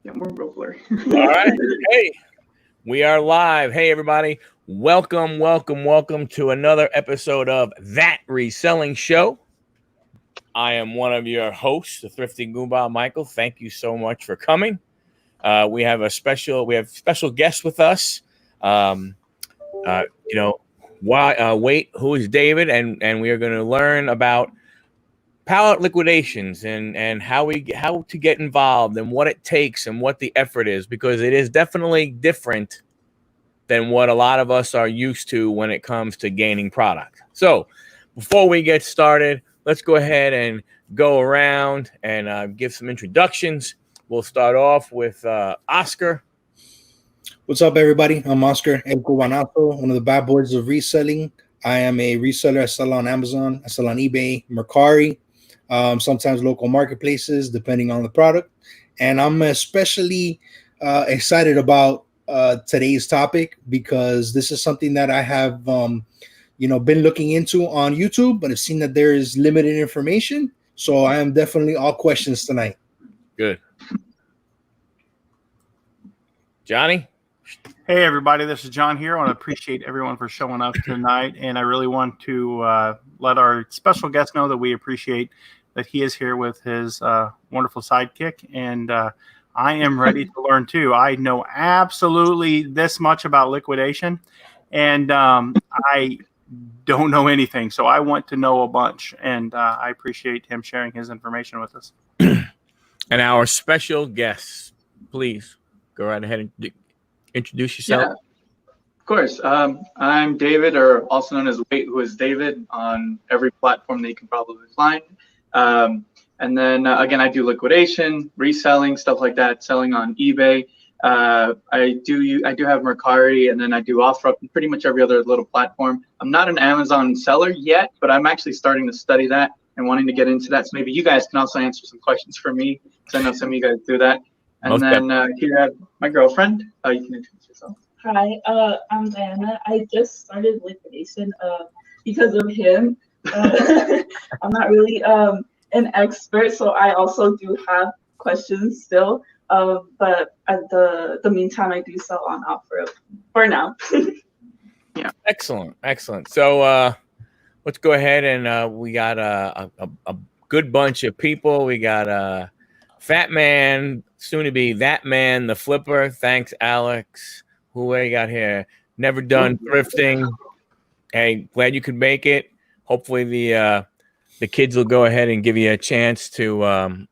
Yeah, we're real blurry. All right. Hey, we are live. Hey, everybody. Welcome to another episode of That Reselling Show. I am one of your hosts, the Thrifty Goomba, Michael. Thank you so much for coming. We have special guests with us. Waitwhoisdavid, and we are going to learn about pallet liquidations and how to get involved and what it takes and what the effort is, because it is definitely different than what a lot of us are used to when it comes to gaining product. So before we get started, let's go ahead and go around and give some introductions. We'll start off with Oscar. What's up, everybody? I'm Oscar, El Cubanaso, one of the bad boys of reselling. I am a reseller. I sell on Amazon. I sell on eBay, Mercari, sometimes local marketplaces, depending on the product. And I'm especially excited about today's topic because this is something that I have, been looking into on YouTube, but I've seen that there is limited information. So I am definitely all questions tonight. Good. Johnny? Hey, everybody. This is John here. I want to appreciate everyone for showing up tonight. And I really want to let our special guest know that we appreciate that he is here with his wonderful sidekick. And I am ready to learn, too. I know absolutely this much about liquidation, and I don't know anything. So I want to know a bunch. And I appreciate him sharing his information with us. And our special guests, please go right ahead and introduce yourself. Yeah, of course. I'm David, or also known as Waitwhoisdavid, on every platform that you can probably find. And then again, I do liquidation, reselling, stuff like that, selling on eBay. I do have Mercari, and then I do OfferUp and pretty much every other little platform. I'm not an Amazon seller yet, but I'm actually starting to study that and wanting to get into that. So maybe you guys can also answer some questions for me, because I know some of you guys do that. And then here I have my girlfriend. You can introduce yourself. Hi, I'm Diana. I just started liquidation because of him. I'm not really an expert, so I also do have questions still. But at the meantime, I do sell on OfferUp for now. Yeah. Excellent. So let's go ahead and we got a good bunch of people. We got Fat Man, soon to be That Man, the Flipper. Thanks, Alex. Who we got here? Never Done Thrifting. Hey, glad you could make it. Hopefully the kids will go ahead and give you a chance to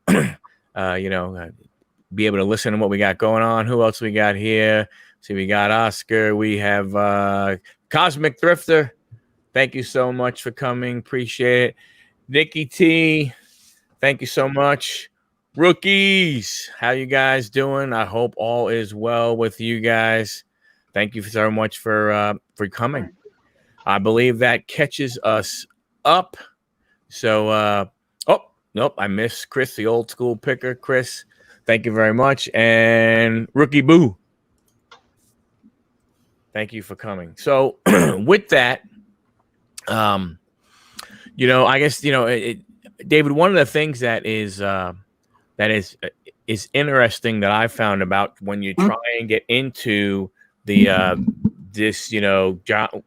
be able to listen to what we got going on. Who else we got here? See, we got Oscar. We have Cosmic Thrifter. Thank you so much for coming. Appreciate it. Nikki T, thank you so much. Rookies, how you guys doing? I hope all is well with you guys. Thank you so much for coming. I believe that catches us up. So, nope, I missed Chris, the old school picker. Chris, thank you very much. And Rookie Boo, thank you for coming. So, with that, I guess, David, one of the things that is interesting that I found about when you try and get into the job.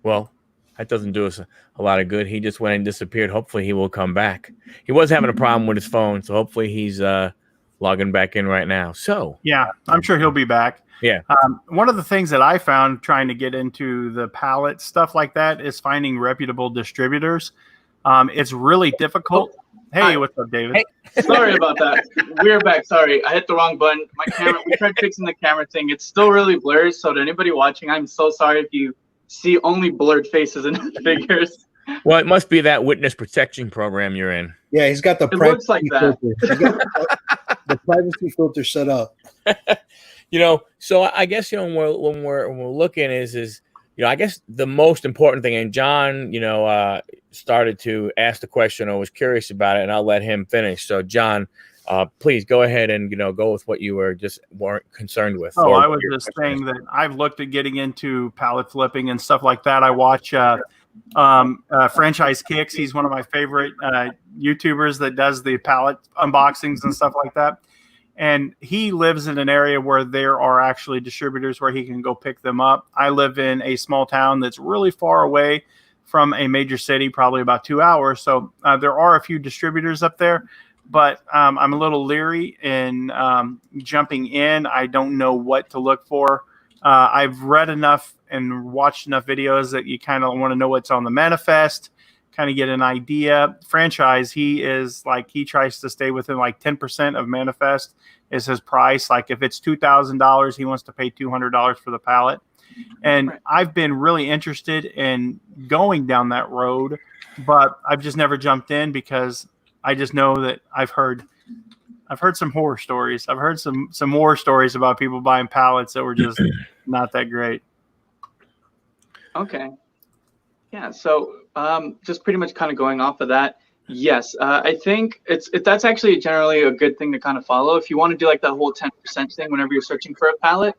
Well, that doesn't do us a lot of good. He just went and disappeared. Hopefully he will come back. He was having a problem with his phone, so hopefully he's logging back in right now. So yeah, I'm sure he'll be back. Yeah. One of the things that I found trying to get into the pallet stuff like that is finding reputable distributors. It's really difficult. Hey, what's up, David? Hey. Sorry about that. We're back. Sorry, I hit the wrong button. My camera. We tried fixing the camera thing. It's still really blurry. So to anybody watching, I'm so sorry if you see only blurred faces and figures. Well, it must be that witness protection program you're in. Yeah, he's got the looks like that. He's got the privacy filter set up. So I guess when we're looking is I guess the most important thing, and John, started to ask the question or was curious about it, and I'll let him finish. So John, please go ahead and go with what you weren't concerned with. I was just saying that I've looked at getting into pallet flipping and stuff like that. I watch Franchise Kicks. He's one of my favorite YouTubers that does the pallet unboxings and stuff like that. And he lives in an area where there are actually distributors where he can go pick them up. I live in a small town that's really far away from a major city, probably about 2 hours. So there are a few distributors up there, but I'm a little leery in jumping in. I don't know what to look for. I've read enough and watched enough videos that you kind of want to know what's on the manifest, kind of get an idea. Franchise, he tries to stay within like 10% of manifest is his price. Like if it's $2,000, he wants to pay $200 for the pallet. And I've been really interested in going down that road, but I've just never jumped in because I just know that I've heard some horror stories. I've heard some war stories about people buying pallets that were just not that great. Okay. Yeah. So just pretty much kind of going off of that. Yes, I think that's actually generally a good thing to kind of follow. If you want to do like that whole 10% thing whenever you're searching for a pallet,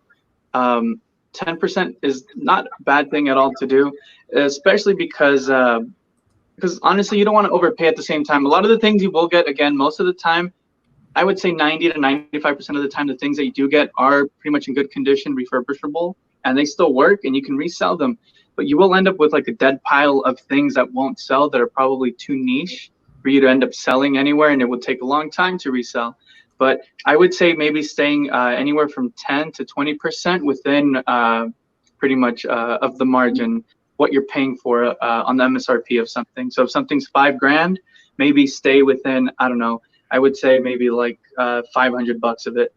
10% is not a bad thing at all to do, especially because honestly, you don't want to overpay at the same time. A lot of the things you will get, again, most of the time, I would say 90 to 95% of the time, the things that you do get are pretty much in good condition, refurbishable, and they still work and you can resell them. But you will end up with like a dead pile of things that won't sell that are probably too niche for you to end up selling anywhere, and it will take a long time to resell. But I would say maybe staying anywhere from 10 to 20% within pretty much of the margin, what you're paying for on the MSRP of something. So if something's $5,000, maybe stay within, I don't know, I would say maybe like $500 of it,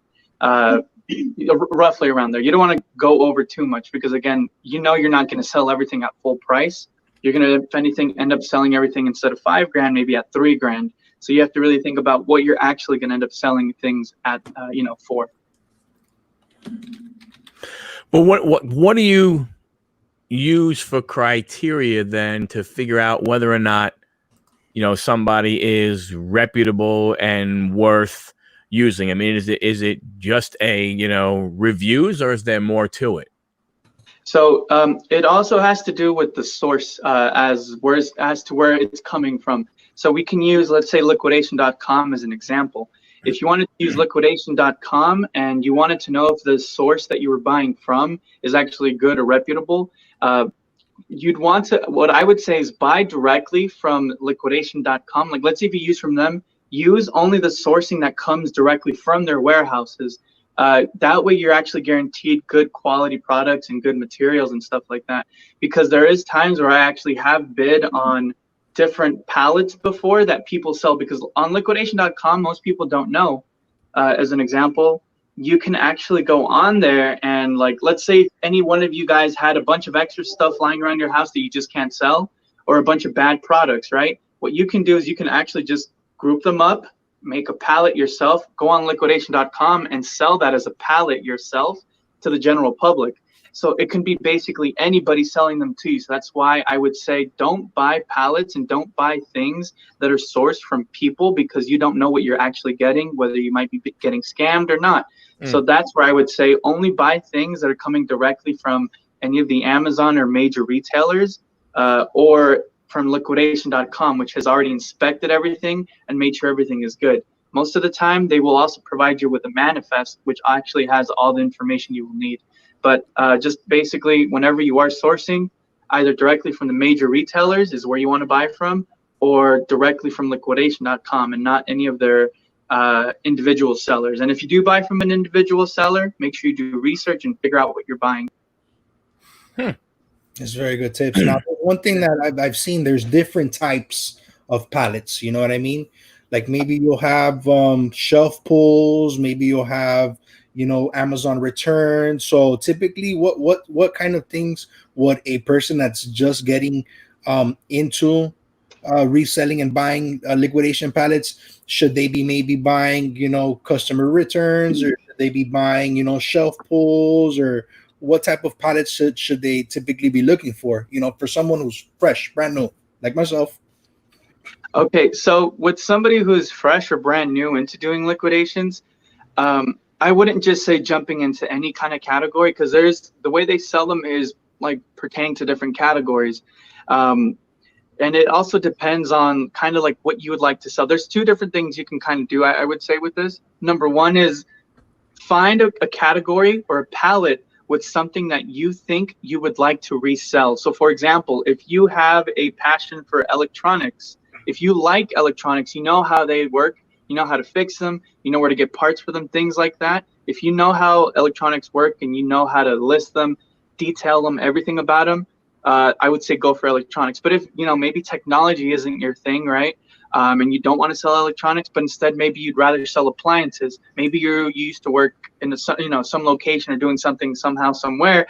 roughly around there. You don't want to go over too much because, again, you're not going to sell everything at full price. You're going to, if anything, end up selling everything instead of $5,000, maybe at $3,000. So you have to really think about what you're actually going to end up selling things at, for. But what do you use for criteria then to figure out whether or not somebody is reputable and worth using? I mean, is it just reviews, or is there more to it? So it also has to do with the source as to where it's coming from. So we can use, let's say, liquidation.com as an example. If you wanted to use liquidation.com and you wanted to know if the source that you were buying from is actually good or reputable, you'd want to, what I would say is buy directly from liquidation.com. Like, let's say if you use from them, use only the sourcing that comes directly from their warehouses. That way you're actually guaranteed good quality products and good materials and stuff like that. Because there is times where I actually have bid on different pallets before that people sell, because on liquidation.com, most people don't know. As an example, you can actually go on there and, like, let's say any one of you guys had a bunch of extra stuff lying around your house that you just can't sell, or a bunch of bad products, right? What you can do is you can actually just group them up, make a pallet yourself, go on liquidation.com and sell that as a pallet yourself to the general public. So it can be basically anybody selling them to you. So that's why I would say don't buy pallets and don't buy things that are sourced from people, because you don't know what you're actually getting, whether you might be getting scammed or not. So that's where I would say only buy things that are coming directly from any of the Amazon or major retailers, or from liquidation.com, which has already inspected everything and made sure everything is good. Most of the time, they will also provide you with a manifest, which actually has all the information you will need. But just basically, whenever you are sourcing, either directly from the major retailers is where you want to buy from, or directly from liquidation.com and not any of their individual sellers. And if you do buy from an individual seller, make sure you do research and figure out what you're buying. It's very good tips. Now, one thing that I've seen, there's different types of pallets. You know what I mean? Like maybe you'll have shelf pulls, maybe you'll have Amazon returns. So typically, what kind of things would a person that's just getting into reselling and buying liquidation pallets, should they be maybe buying customer returns, or should they be buying shelf pulls, or what type of pallets should they typically be looking for, for someone who's fresh, brand new, like myself? Okay, so with somebody who's fresh or brand new into doing liquidations, I wouldn't just say jumping into any kind of category, because the way they sell them is like pertaining to different categories. And it also depends on kind of like what you would like to sell. There's two different things you can kind of do, I would say, with this. Number one is find a category or a palette with something that you think you would like to resell. So for example, if you have a passion for electronics, if you like electronics, you know how they work, you know how to fix them, you know where to get parts for them, things like that. If you know how electronics work and you know how to list them, detail them, everything about them, I would say go for electronics. But if, you know, maybe technology isn't your thing, right? And you don't want to sell electronics, but instead maybe you'd rather sell appliances. Maybe you used to work in some location or doing something somehow, somewhere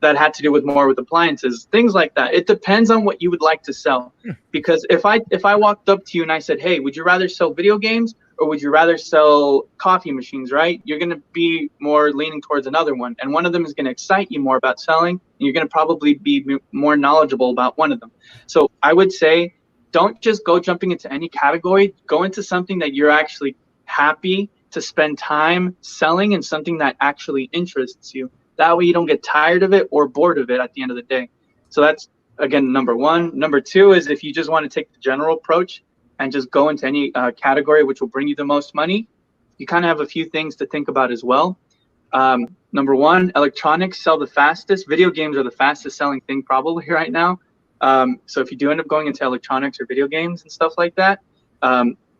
that had to do with more with appliances, things like that. It depends on what you would like to sell. Because if I walked up to you and I said, hey, would you rather sell video games or would you rather sell coffee machines, right? You're going to be more leaning towards another one. And one of them is going to excite you more about selling. And you're going to probably be more knowledgeable about one of them. So I would say, don't just go jumping into any category. Go into something that you're actually happy to spend time selling and something that actually interests you. That way you don't get tired of it or bored of it at the end of the day. So that's, again, number one. Number two is if you just want to take the general approach and just go into any category which will bring you the most money, you kind of have a few things to think about as well. Number one, electronics sell the fastest. Video games are the fastest selling thing probably right now. So if you do end up going into electronics or video games and stuff like that,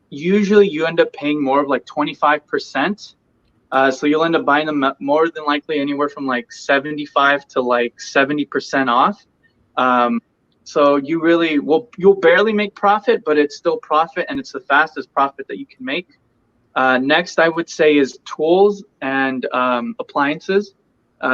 usually you end up paying more of like 25%. So you'll end up buying them more than likely anywhere from like 75 to like 70% off. So you really you'll barely make profit, but it's still profit, and it's the fastest profit that you can make. Next, I would say is tools and appliances.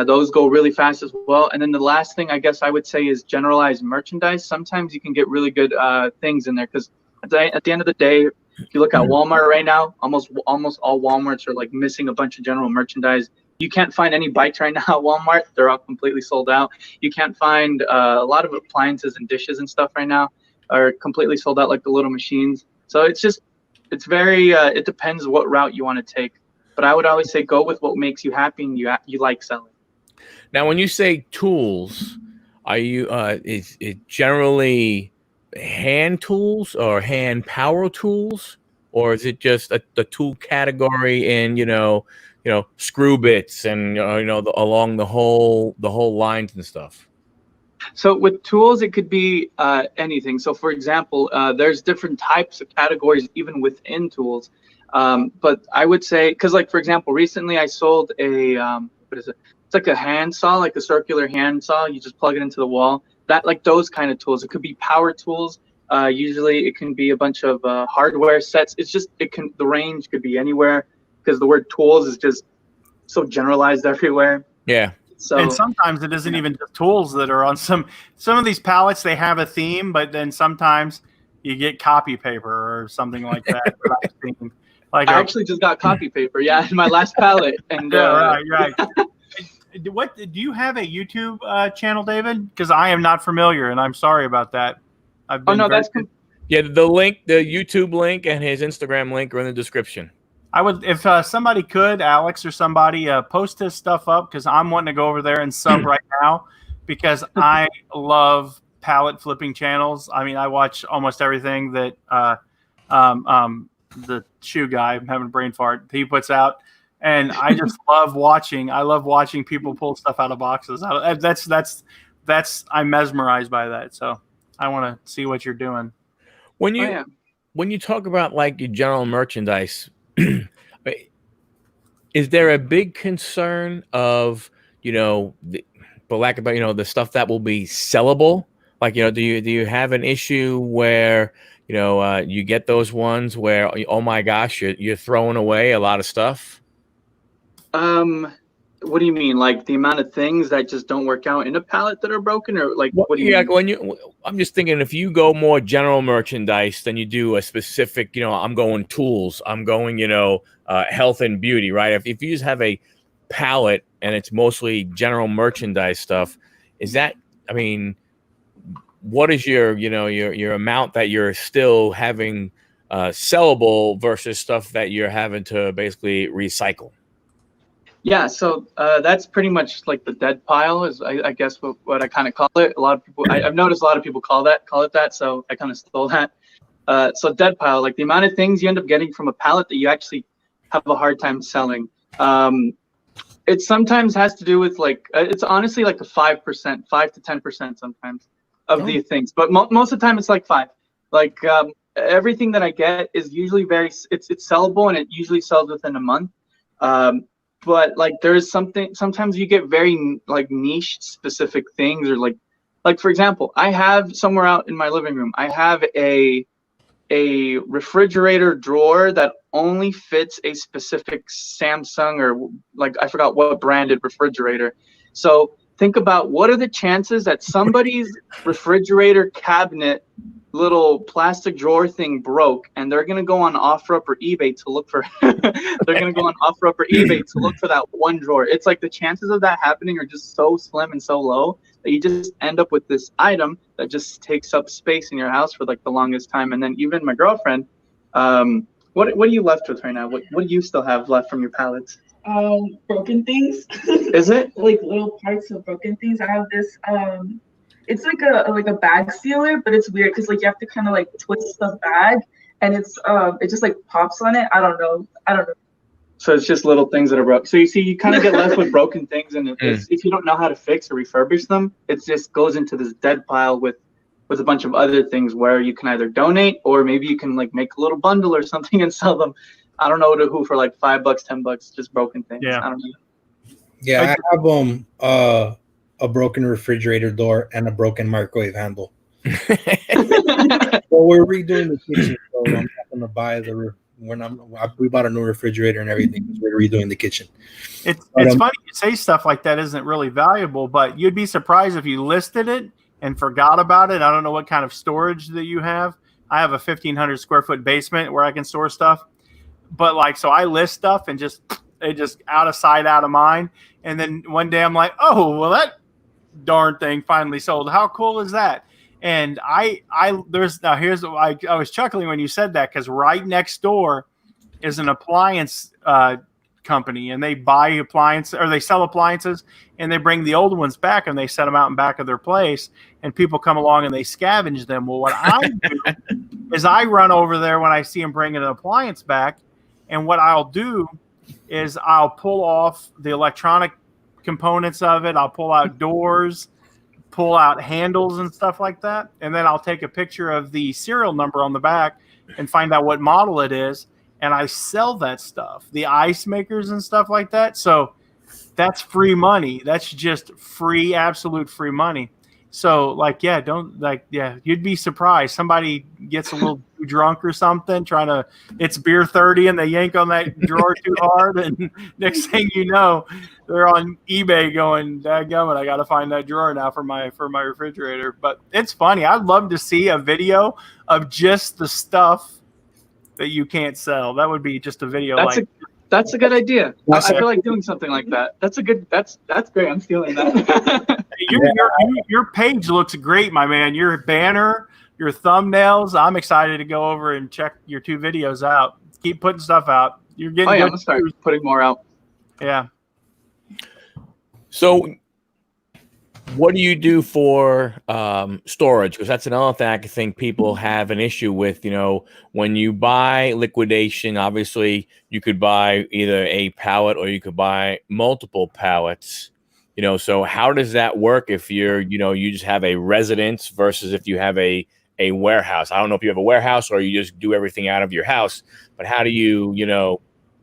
Those go really fast as well. And then the last thing I guess I would say is generalized merchandise. Sometimes you can get really good things in there, because at the end of the day, if you look at Walmart right now, almost all Walmarts are like missing a bunch of general merchandise. You can't find any bikes right now at Walmart. They're all completely sold out. You can't find a lot of appliances and dishes and stuff right now are completely sold out, like the little machines. So it's very, it depends what route you want to take. But I would always say go with what makes you happy and you like selling. Now, when you say tools, are you is it generally hand tools or hand power tools, or is it just the tool category in screw bits and along the whole lines and stuff? So with tools, it could be anything. So for example, there's different types of categories even within tools. But I would say, because like for example, recently I sold a what is it? It's like a hand saw, like a circular hand saw. You just plug it into the wall. That, like those kind of tools. It could be power tools. Usually it can be a bunch of hardware sets. The range could be anywhere, because the word tools is just so generalized everywhere. Yeah. So, and sometimes it isn't even just tools that are on some of these pallets. They have a theme, but then sometimes you get copy paper or something like that. I actually just got copy paper, in my last pallet. And right. What do you have a YouTube channel, David? Because I am not familiar, and I'm sorry about that. The link, the YouTube link, and his Instagram link are in the description. I would, if somebody could, Alex or somebody, post his stuff up, because I'm wanting to go over there and sub right now, because I love pallet flipping channels. I mean, I watch almost everything that the shoe guy, I'm having a brain fart, he puts out. And I just love watching. I love watching people pull stuff out of boxes. I'm mesmerized by that. So I want to see what you're doing. When you talk about like your general merchandise, is there a big concern of for lack of the stuff that will be sellable? Like do you have an issue where you get those ones where, oh my gosh, you're throwing away a lot of stuff? What do you mean? Like the amount of things that just don't work out in a pallet that are broken, or like what do you mean? I'm just thinking, if you go more general merchandise than you do a specific, I'm going tools, I'm going, health and beauty, right? If you just have a pallet and it's mostly general merchandise stuff, what is your amount that you're still having sellable versus stuff that you're having to basically recycle? Yeah, so that's pretty much like the dead pile is I guess what I kind of call it. A lot of people I've noticed a lot of people call it that, so I kind of stole that. So dead pile, like the amount of things you end up getting from a pallet that you actually have a hard time selling. It sometimes has to do with like it's honestly like a 5%, 5 to 10% sometimes of the things, but most of the time it's like 5. Like everything that I get is usually it's sellable, and it usually sells within a month. But like there's sometimes you get very like niche specific things, or like for example, I have somewhere out in my living room, I have a refrigerator drawer that only fits a specific Samsung, or like I forgot what branded refrigerator. So think about what are the chances that somebody's refrigerator cabinet little plastic drawer thing broke, and they're gonna go on OfferUp or eBay to look for that one drawer. It's like the chances of that happening are just so slim and so low that you just end up with this item that just takes up space in your house for like the longest time. And then even my girlfriend, what are you left with right now? What do you still have left from your pallets? Broken things. Is it like little parts of broken things? I have this it's like a bag sealer, but it's weird because like you have to kind of like twist the bag, and it just like pops on it. I don't know. So it's just little things that are broke. So you see, you kind of get left with broken things, and if you don't know how to fix or refurbish them, it just goes into this dead pile with a bunch of other things where you can either donate, or maybe you can like make a little bundle or something and sell them. I don't know to who for like $5, $10, just broken things. Yeah. I don't know. Yeah, I have a broken refrigerator door and a broken microwave handle. Well, we're redoing the kitchen, so I'm not gonna buy we bought a new refrigerator and everything because we're redoing the kitchen. It's funny you say stuff like that isn't really valuable, but you'd be surprised if you listed it and forgot about it. I don't know what kind of storage that you have. I have a 1,500 square foot basement where I can store stuff, but like, so I list stuff and just out of sight, out of mind. And then one day I'm like, oh, well, that darn thing finally sold. How cool is that? And I was chuckling when you said that, because right next door is an appliance company, and they buy appliances, or they sell appliances, and they bring the old ones back and they set them out in back of their place, and people come along and they scavenge them. Well, what I do is I run over there when I see them bringing an appliance back, and what I'll do is I'll pull off the electronic components of it. I'll pull out doors, pull out handles and stuff like that, and then I'll take a picture of the serial number on the back and find out what model it is, and I sell that stuff, the ice makers and stuff like that. So that's free money. That's just free, absolute free money. So like, you'd be surprised. Somebody gets a little too drunk or something, it's beer 30, and they yank on that drawer too hard, and next thing you know, they're on eBay going, dadgummit, I got to find that drawer now for my refrigerator. But it's funny. I'd love to see a video of just the stuff that you can't sell. That would be just a video. That's a good idea. I feel like doing something like that. That's great. I'm stealing that. Your page looks great, my man. Your banner, your thumbnails. I'm excited to go over and check your 2 videos out. Keep putting stuff out. You're getting. I'm gonna start putting more out. Yeah. So what do you do for storage? Because that's another thing I think people have an issue with. You know, when you buy liquidation, obviously you could buy either a pallet or you could buy multiple pallets. You know, so how does that work if you just have a residence versus if you have a warehouse? I don't know if you have a warehouse or you just do everything out of your house, but how do you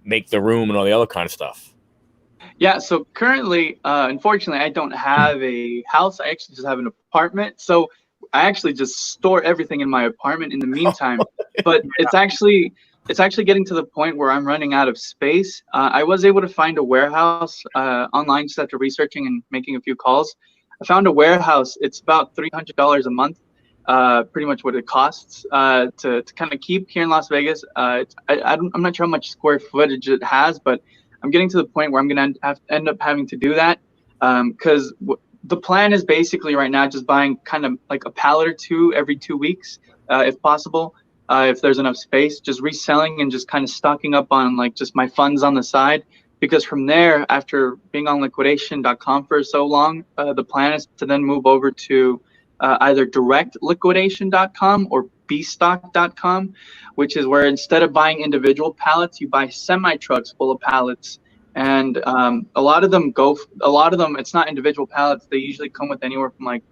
make the room and all the other kind of stuff? Yeah, so currently, unfortunately, I don't have a house. I actually just have an apartment. So I actually just store everything in my apartment in the meantime. But it's actually getting to the point where I'm running out of space. I was able to find a warehouse online just after researching and making a few calls. I found a warehouse. It's about $300 a month, pretty much what it costs to kind of keep here in Las Vegas. I'm not sure how much square footage it has, but I'm getting to the point where I'm going to end up having to do that because the plan is basically right now just buying kind of like a pallet or 2 every 2 weeks, if possible, if there's enough space, just reselling and just kind of stocking up on like just my funds on the side. because from there, after being on liquidation.com for so long, the plan is to then move over to either directliquidation.com or bstock.com, which is where instead of buying individual pallets, you buy semi-trucks full of pallets. And a lot of them, it's not individual pallets. They usually come with anywhere from like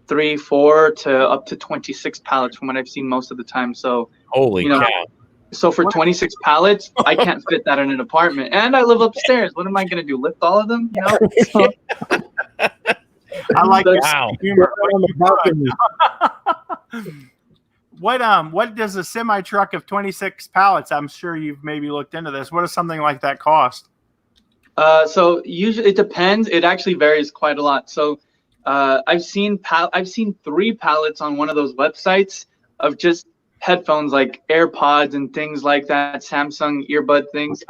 3, 4 to up to 26 pallets from what I've seen most of the time. So, Holy cow. So for 26 pallets, I can't fit that in an apartment. And I live upstairs. What am I going to do? Lift all of them? No. So, I like that Wow. humor. What does a semi truck of 26 pallets? I'm sure you've maybe looked into this. What does something like that cost? So usually it depends. It actually varies quite a lot. So I've seen 3 pallets on one of those websites of just headphones like AirPods and things like that, Samsung earbud things,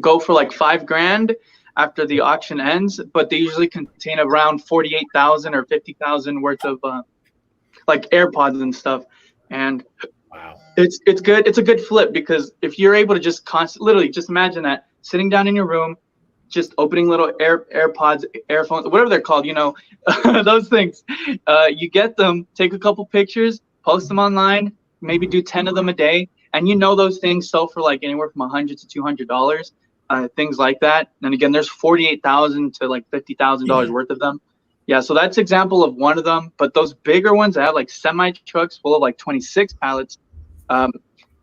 go for like $5,000 after the auction ends, but they usually contain around 48,000 or 50,000 worth of like AirPods and stuff. And Wow. it's good. It's a good flip because if you're able to just literally just imagine that sitting down in your room, just opening little AirPods, earphones, whatever they're called, those things. You get them, take a couple pictures, post them online, maybe do 10 of them a day, and those things sell for like anywhere from $100 to $200, things like that. And again, there's 48,000 to like $50,000 worth of them. Yeah, so that's example of one of them. But those bigger ones that have like semi trucks full of like 26 pallets.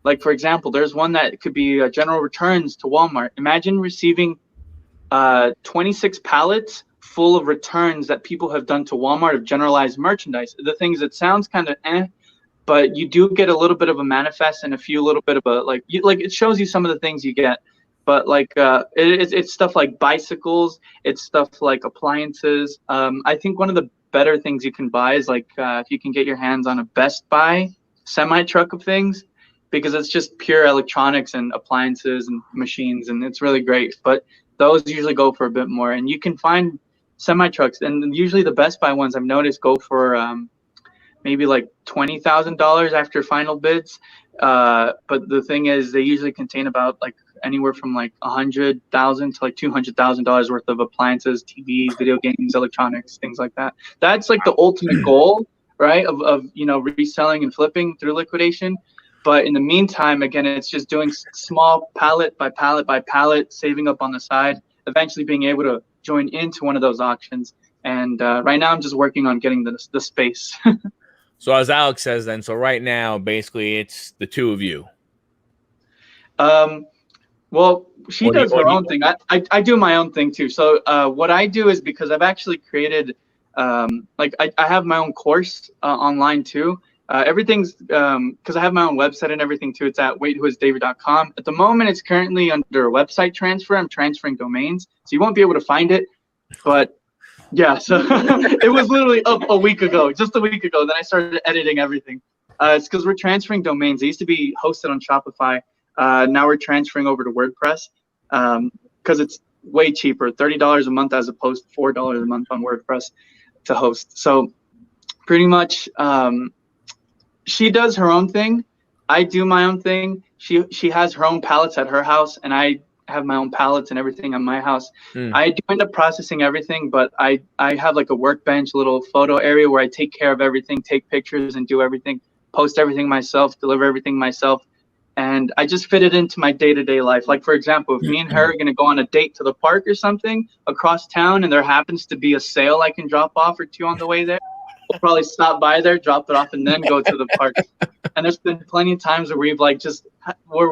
Like for example, there's one that could be General Returns to Walmart. Imagine receiving 26 pallets full of returns that people have done to Walmart of generalized merchandise. The things that sounds kind of but you do get a little bit of a manifest and a few little bit of a like it shows you some of the things you get. But like it's stuff like bicycles, it's stuff like appliances. I think one of the better things you can buy is like if you can get your hands on a Best Buy semi truck of things, because it's just pure electronics and appliances and machines, and it's really great. But those usually go for a bit more, and you can find semi trucks, and usually the Best Buy ones I've noticed go for maybe like $20,000 after final bids. But the thing is, they usually contain about like anywhere from like $100,000 to like $200,000 worth of appliances, TVs, video games, electronics, things like that. That's like the ultimate goal, right? Of reselling and flipping through liquidation. But in the meantime, again, it's just doing small pallet by pallet by pallet, saving up on the side, eventually being able to join into one of those auctions. And right now I'm just working on getting the space. So as Alex says then, so right now, basically it's the two of you. Well, she does her own thing. I do my own thing too. So what I do is, because I've actually created, I have my own course online too. Everything's because I have my own website and everything too. It's at waitwhoisdavid.com. At the moment, it's currently under a website transfer. I'm transferring domains, so you won't be able to find it. But yeah, so it was literally up just a week ago. Then I started editing everything. It's because we're transferring domains. They used to be hosted on Shopify. Now we're transferring over to WordPress because it's way cheaper, $30 a month as opposed to $4 a month on WordPress to host. So pretty much. She does her own thing. I do my own thing. She has her own pallets at her house, and I have my own pallets and everything at my house. I do end up processing everything, but I have like a workbench, a little photo area where I take care of everything, take pictures and do everything, post everything myself, deliver everything myself. And I just fit it into my day-to-day life. Like, for example, if me and her are going to go on a date to the park or something across town, and there happens to be a sale I can drop off or two on the way there, we'll probably stop by there, drop it off, and then go to the park. And there's been plenty of times where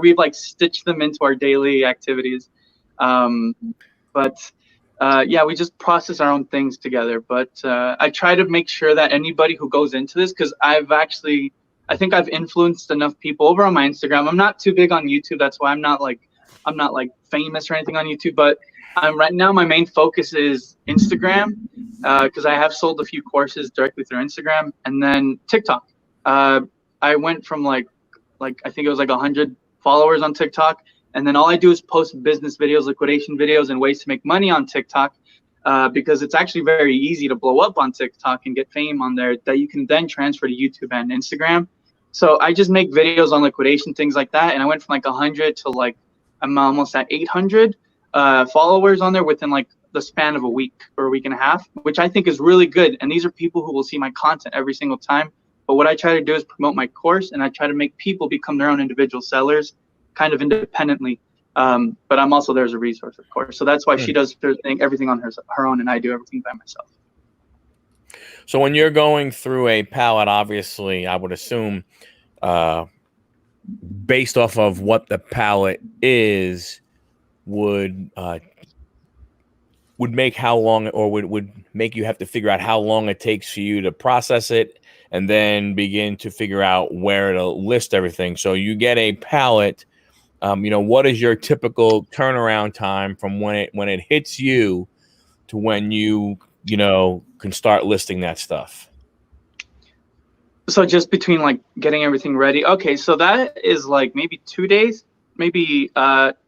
we've stitched them into our daily activities. Yeah, we just process our own things together. But I try to make sure that anybody who goes into this, because I think I've influenced enough people over on my Instagram. I'm not too big on YouTube. That's why I'm not like famous or anything on YouTube, but right now my main focus is Instagram, because I have sold a few courses directly through Instagram, and then TikTok. I went from like I think it was like 100 followers on TikTok, and then all I do is post business videos, liquidation videos, and ways to make money on TikTok, because it's actually very easy to blow up on TikTok and get fame on there that you can then transfer to YouTube and Instagram. So I just make videos on liquidation, things like that, and I went from like 100 to like I'm almost at 800 followers on there within like the span of a week or a week and a half, which I think is really good. And these are people who will see my content every single time. But what I try to do is promote my course, and I try to make people become their own individual sellers kind of independently. But I'm also there as a resource, of course. So that's why she does everything on her own, and I do everything by myself. So when you're going through a pallet, obviously, I would assume, based off of what the pallet is, would make how long, or would make you have to figure out how long it takes for you to process it and then begin to figure out where to list everything. So you get a pallet, what is your typical turnaround time from when it hits you to when you can start listing that stuff? So just between like getting everything ready. Okay, so that is like maybe 2 days, maybe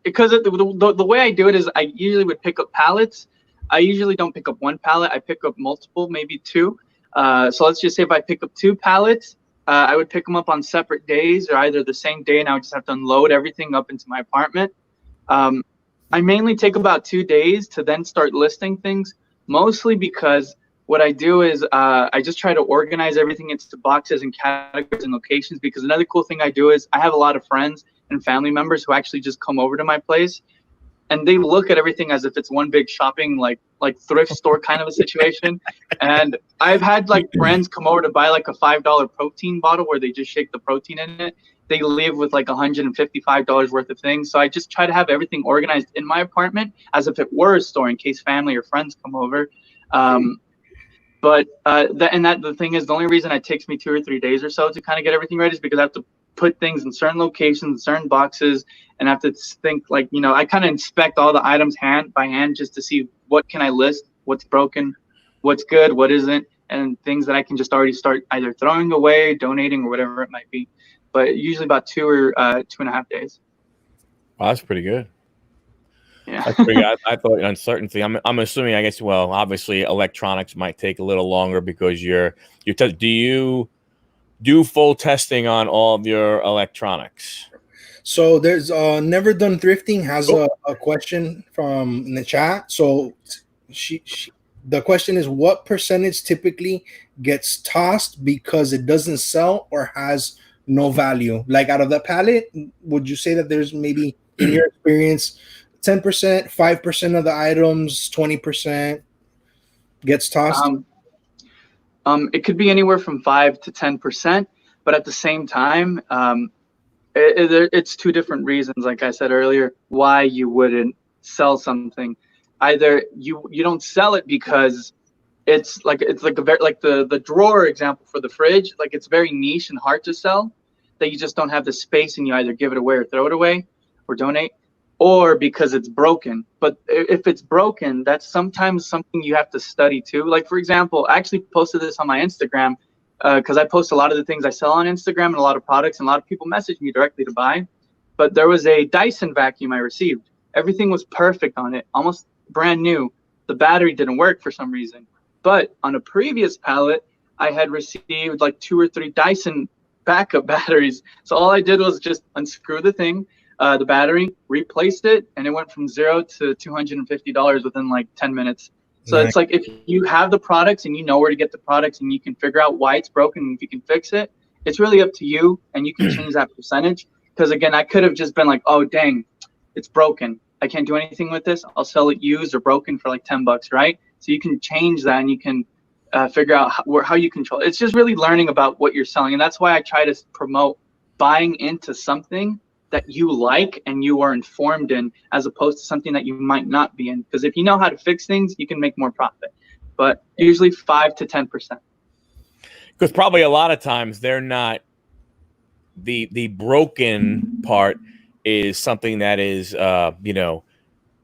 because the way I do it is I usually would pick up pallets. I usually don't pick up one pallet. I pick up multiple, maybe two. So let's just say if I pick up 2 pallets, I would pick them up on separate days or either the same day, and I would just have to unload everything up into my apartment. I mainly take about 2 days to then start listing things, mostly because what I do is I just try to organize everything into boxes and categories and locations, because another cool thing I do is I have a lot of friends and family members who actually just come over to my place, and they look at everything as if it's one big shopping like thrift store kind of a situation. And I've had like friends come over to buy like a $5 protein bottle where they just shake the protein in it. They leave with like $155 worth of things. So I just try to have everything organized in my apartment as if it were a store in case family or friends come over. But the thing is, the only reason it takes me 2 or 3 days or so to kind of get everything ready is because I have to put things in certain locations, certain boxes, and I have to think like, I kind of inspect all the items hand by hand just to see what can I list, what's broken, what's good, what isn't, and things that I can just already start either throwing away, donating, or whatever it might be. But usually about 2 or 2.5 days. Wow, that's pretty good. Yeah. That's pretty good. I thought uncertainty. I'm assuming. I guess. Well, obviously, electronics might take a little longer because do you do full testing on all of your electronics? So there's Never Done Thrifting has a question from in the chat. So the question is, what percentage typically gets tossed because it doesn't sell or has no value? Like out of the pallet, would you say that there's maybe, in your experience, 10%, 5% of the items, 20% gets tossed? It could be anywhere from 5 to 10%, but at the same time, it's 2 different reasons, like I said earlier, why you wouldn't sell something. Either you don't sell it because it's like a very, like the drawer example for the fridge, like it's very niche and hard to sell, that you just don't have the space and you either give it away or throw it away or donate, or because it's broken. But if it's broken, that's sometimes something you have to study too. Like, for example, I actually posted this on my Instagram because I post a lot of the things I sell on Instagram and a lot of products, and a lot of people message me directly to buy. But there was a Dyson vacuum I received. Everything was perfect on it, almost brand new. The battery didn't work for some reason. But on a previous pallet, I had received like 2 or 3 Dyson backup batteries. So all I did was just unscrew the thing, the battery, replaced it, and it went from $0 to $250 within like 10 minutes. So It's like, if you have the products and you know where to get the products and you can figure out why it's broken and if you can fix it, it's really up to you, and you can change that percentage. Because again, I could have just been like, oh dang, it's broken, I can't do anything with this, I'll sell it used or broken for like $10, right? So you can change that, and you can figure out how you control it. It's just really learning about what you're selling, and that's why I try to promote buying into something that you like and you are informed in, as opposed to something that you might not be in. Because if you know how to fix things, you can make more profit. But usually 5 to 10%. Because probably a lot of times they're not, the broken part is something that is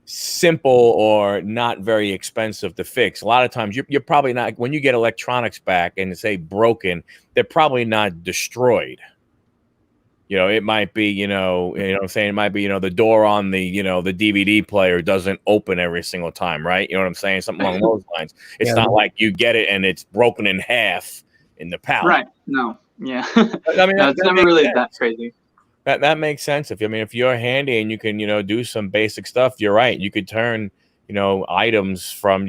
simple or not very expensive to fix. A lot of times you're probably not, when you get electronics back and say broken, they're probably not destroyed. It might be, what I'm saying? It might be, the door on the, the DVD player doesn't open every single time, right? You know what I'm saying? Something along those lines. It's not like you get it and it's broken in half in the pallet. Right. No. Yeah. I mean, no, it's never really that crazy. That makes sense. If you're handy and you can, do some basic stuff, you're right. You could turn, items from,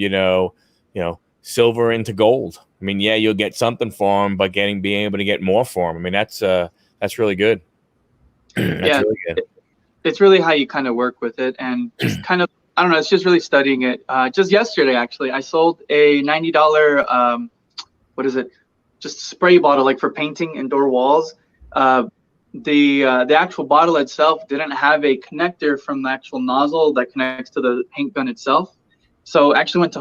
silver into gold. Yeah, you'll get something for them, but being able to get more for them. That's really good. Yeah, really good. It's really how you kind of work with it, and just kind of, I don't know, it's just really studying it. Just yesterday, actually, I sold a $90, what is it? Just spray bottle, like for painting indoor walls. The actual bottle itself didn't have a connector from the actual nozzle that connects to the paint gun itself. So I actually went to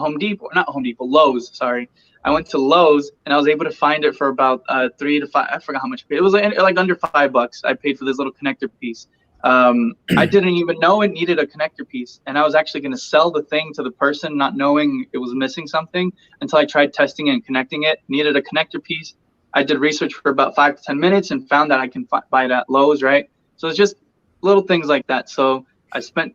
Lowe's, sorry. I went to Lowe's and I was able to find it for about $3 to $5. I forgot how much I paid. It was like under $5. I paid for this little connector piece. I didn't even know it needed a connector piece, and I was actually going to sell the thing to the person, not knowing it was missing something, until I tried testing it and connecting it. Needed a connector piece. I did research for about 5 to 10 minutes and found that I can buy it at Lowe's, right? So it's just little things like that. So I spent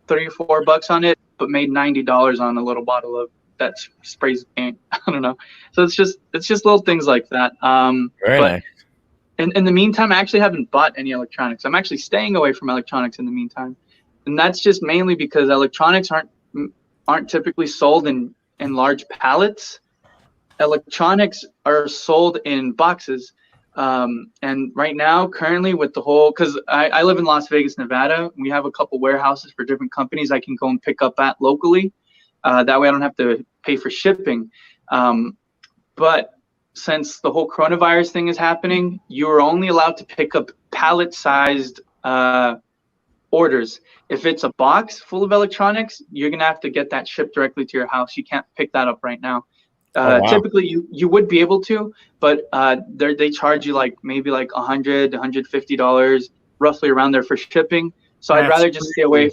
$3 or $4 on it, but made $90 on a little bottle of that sprays paint. I don't know. So it's just little things like that. Very nice. In the meantime, I actually haven't bought any electronics. I'm actually staying away from electronics in the meantime, and that's just mainly because electronics aren't typically sold in large pallets. Electronics are sold in boxes, and right now, currently, with the whole, because I live in Las Vegas, Nevada, we have a couple warehouses for different companies I can go and pick up at locally. That way, I don't have to pay for shipping. But since the whole coronavirus thing is happening, you're only allowed to pick up pallet-sized orders. If it's a box full of electronics, you're gonna have to get that shipped directly to your house. You can't pick that up right now. Oh, wow. Typically, you would be able to, but they charge you maybe $100, $150, roughly around there for shipping. So I'd rather just stay away.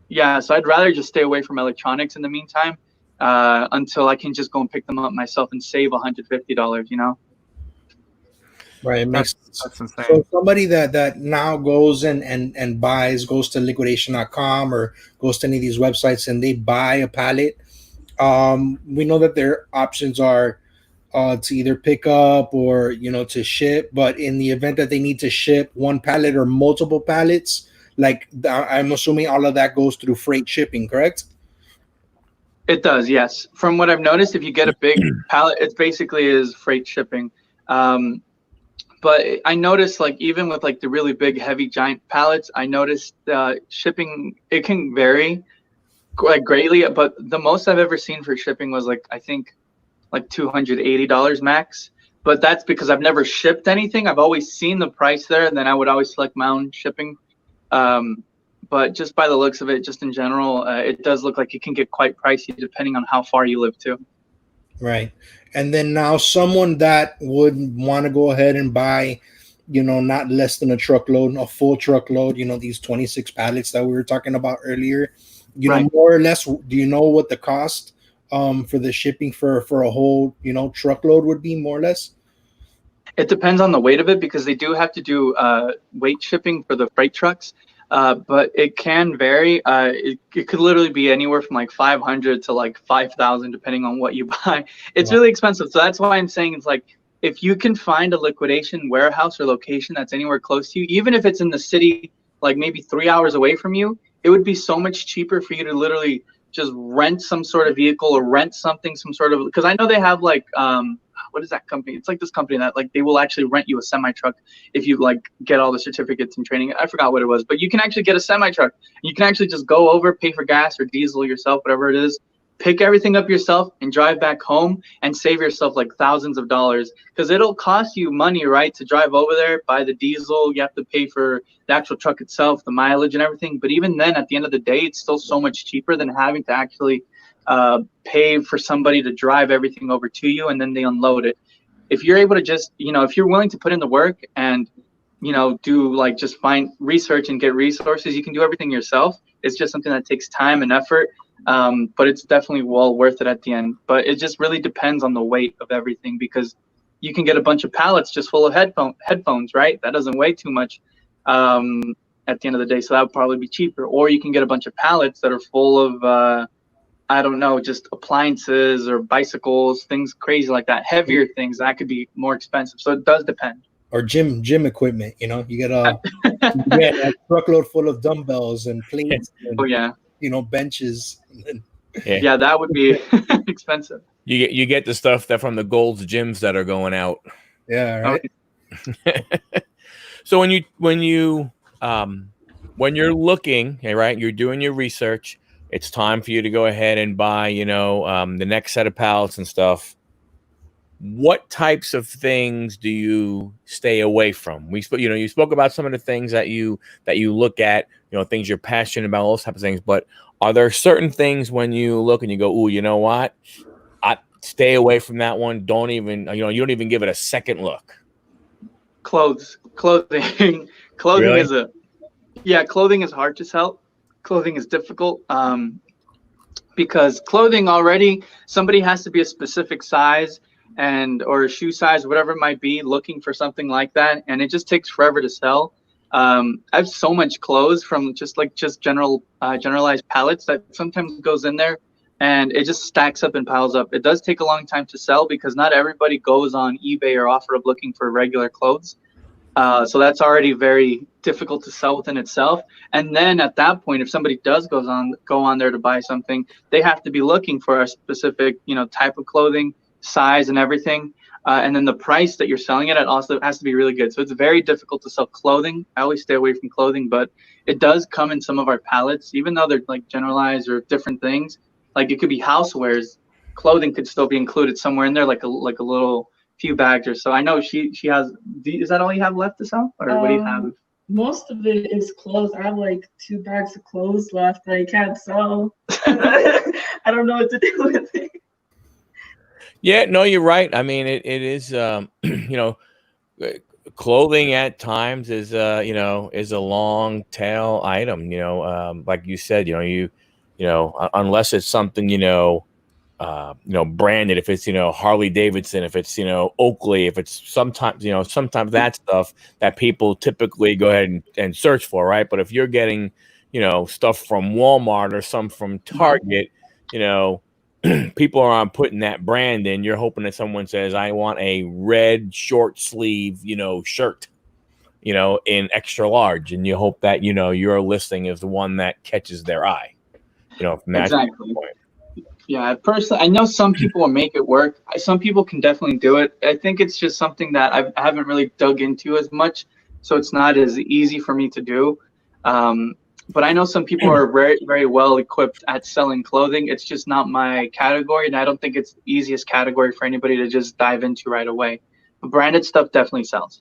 Yeah, so I'd rather just stay away from electronics in the meantime. Until I can just go and pick them up myself and save $150, Right. It makes That's insane. So somebody that now goes and goes to liquidation.com or goes to any of these websites and they buy a pallet, we know that their options are to either pick up or, to ship. But in the event that they need to ship one pallet or multiple pallets, I'm assuming all of that goes through freight shipping, correct? It does, yes. From what I've noticed, if you get a big pallet, it basically is freight shipping. But I noticed, even with the really big, heavy, giant pallets, I noticed shipping, it can vary greatly. But the most I've ever seen for shipping was I think $280 max. But that's because I've never shipped anything. I've always seen the price there, and then I would always select my own shipping. But just by the looks of it, just in general, it does look like it can get quite pricey depending on how far you live too. Right. And then now someone that would want to go ahead and buy, not less than a truckload, a full truckload, these 26 pallets that we were talking about earlier, Right. more or less, do you know what the cost for the shipping for a whole, truckload would be, more or less? It depends on the weight of it, because they do have to do weight shipping for the freight trucks. But it can vary. It could literally be anywhere from $500 to $5,000, depending on what you buy. It's really expensive. So that's why I'm saying it's if you can find a liquidation warehouse or location that's anywhere close to you, even if it's in the city, maybe 3 hours away from you, it would be so much cheaper for you to literally just rent some sort of vehicle or rent something, because I know they have what is that company? It's this company that they will actually rent you a semi truck if you get all the certificates and training. I forgot what it was, but you can actually get a semi truck. You can actually just go over, pay for gas or diesel yourself, whatever it is, pick everything up yourself and drive back home and save yourself thousands of dollars, because it'll cost you money, right, to drive over there, buy the diesel. You have to pay for the actual truck itself, the mileage and everything. But even then, at the end of the day, it's still so much cheaper than having to actually pay for somebody to drive everything over to you and then they unload it. If you're able to just, if you're willing to put in the work and, do just find research and get resources, you can do everything yourself. It's just something that takes time and effort, but it's definitely well worth it at the end. But it just really depends on the weight of everything, because you can get a bunch of pallets just full of headphones, right? That doesn't weigh too much at the end of the day, so that would probably be cheaper. Or you can get a bunch of pallets that are full of I don't know, just appliances or bicycles, things crazy like that, heavier things that could be more expensive. So it does depend. or gym equipment. You know, you get a truckload full of dumbbells and plates. And, Oh yeah. Benches. Yeah, that would be expensive. You get the stuff that from the Gold's gyms that are going out. Yeah, right. So when you're looking, right, you're doing your research. It's time for you to go ahead and buy, the next set of pallets and stuff. What types of things do you stay away from? You spoke about some of the things that you look at, things you're passionate about, all those types of things. But are there certain things when you look and you go, "Ooh, you know what? I stay away from that one. Don't even, you don't even give it a second look." Clothing Really? Clothing is hard to sell. Clothing is difficult because clothing already, somebody has to be a specific size or a shoe size, whatever it might be, looking for something like that, and it just takes forever to sell. I have so much clothes from just generalized pallets that sometimes goes in there, and it just stacks up and piles up. It does take a long time to sell because not everybody goes on eBay or OfferUp looking for regular clothes. So that's already very difficult to sell within itself. And then at that point, if somebody does go on there to buy something, they have to be looking for a specific, type of clothing, size, and everything. And then the price that you're selling it at also has to be really good. So it's very difficult to sell clothing. I always stay away from clothing, but it does come in some of our pallets, even though they're like generalized or different things. Like it could be housewares, clothing could still be included somewhere in there, like a little few bags or so. I know she has. Is that all you have left to sell, or what do you have? Most of it is clothes. I have like 2 bags of clothes left that I can't sell. I don't know what to do with it. Yeah, no, you're right. I mean, it is, clothing at times is, is a long tail item, like you said, unless it's something, branded, if it's, Harley Davidson, if it's, Oakley, if it's sometimes that stuff that people typically go ahead and search for. Right. But if you're getting, stuff from Walmart or some from Target, people aren't putting that brand in. You're hoping that someone says, "I want a red short sleeve, shirt, in extra large," and you hope that your listing is the one that catches their eye. From that Exactly. point. Yeah, personally, I know some people will make it work. Some people can definitely do it. I think it's just something that I haven't really dug into as much, so it's not as easy for me to do. But I know some people are very, very well equipped at selling clothing. It's just not my category, and I don't think it's the easiest category for anybody to just dive into right away. But branded stuff definitely sells.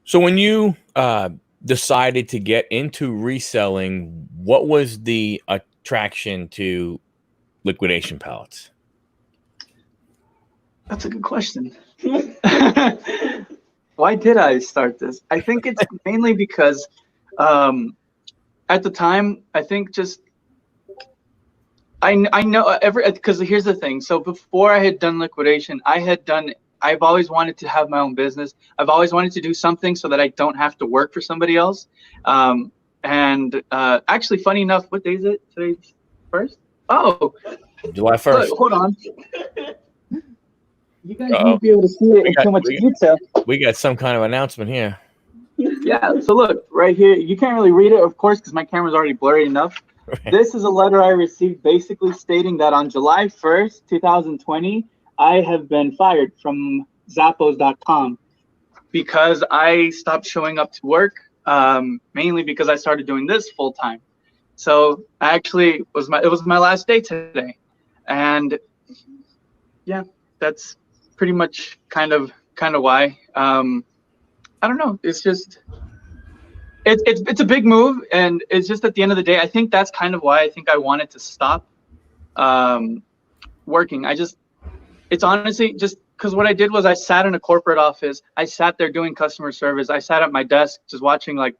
So when you decided to get into reselling, what was the attraction to Liquidation Pallets? That's a good question. Why did I start this? I think it's mainly because at the time, I think just I know because here's the thing. So before I had done liquidation, I've always wanted to have my own business. I've always wanted to do something so that I don't have to work for somebody else. And actually, funny enough, what day is it? Today's 1st? Oh, July 1st. Look, hold on. You guys won't be able to see it in so much detail. We got some kind of announcement here. Yeah, so look, right here, you can't really read it, of course, because my camera's already blurry enough. Right. This is a letter I received basically stating that on July 1st, 2020, I have been fired from Zappos.com because I stopped showing up to work, mainly because I started doing this full time. So actually, it was my last day today. And yeah, that's pretty much kind of why. I don't know. It's just it's a big move, and it's just at the end of the day, I think that's kind of why I think I wanted to stop working. It's honestly just because what I did was I sat in a corporate office. I sat there doing customer service. I sat at my desk just watching like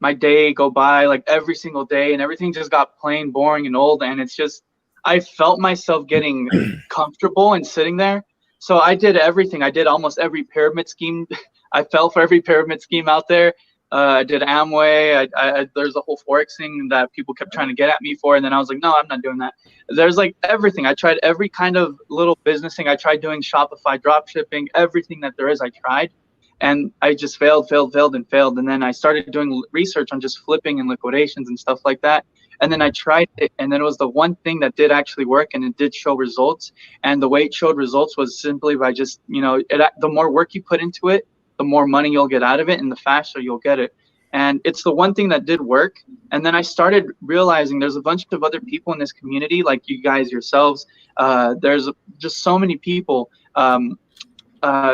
my day go by, like every single day, and everything just got plain boring and old. And it's just I felt myself getting comfortable and sitting there. So I did everything. I did almost every pyramid scheme. I fell for every pyramid scheme out there. I did Amway. There's a whole Forex thing that people kept trying to get at me for. And then I was like, no, I'm not doing that. There's like everything. I tried every kind of little business thing. I tried doing Shopify drop shipping, everything that there is, I tried. and I just failed. And then I started doing research on just flipping and liquidations and stuff like that. And then I tried it, and then it was the one thing that did actually work, and it did show results. And the way it showed results was simply by just, the more work you put into it, the more money you'll get out of it, and the faster you'll get it. And it's the one thing that did work. And then I started realizing there's a bunch of other people in this community, like you guys yourselves. There's just so many people.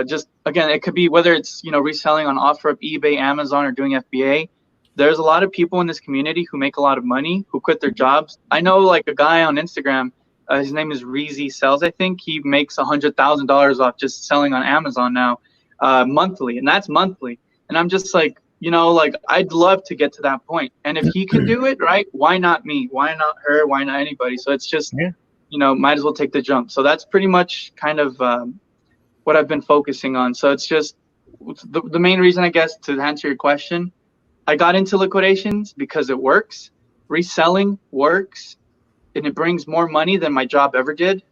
Just again, it could be whether it's reselling on OfferUp, eBay, Amazon, or doing FBA. There's a lot of people in this community who make a lot of money, who quit their jobs. I know like a guy on Instagram, his name is Reezy Sells, I think. He makes $100,000 off just selling on Amazon now, monthly, and that's monthly. And I'm just like, I'd love to get to that point. And if he can do it, right, why not me? Why not her? Why not anybody? So it's just, might as well take the jump. So that's pretty much kind of what I've been focusing on. So it's just the main reason, I guess, to answer your question, I got into liquidations because it works. Reselling works, and it brings more money than my job ever did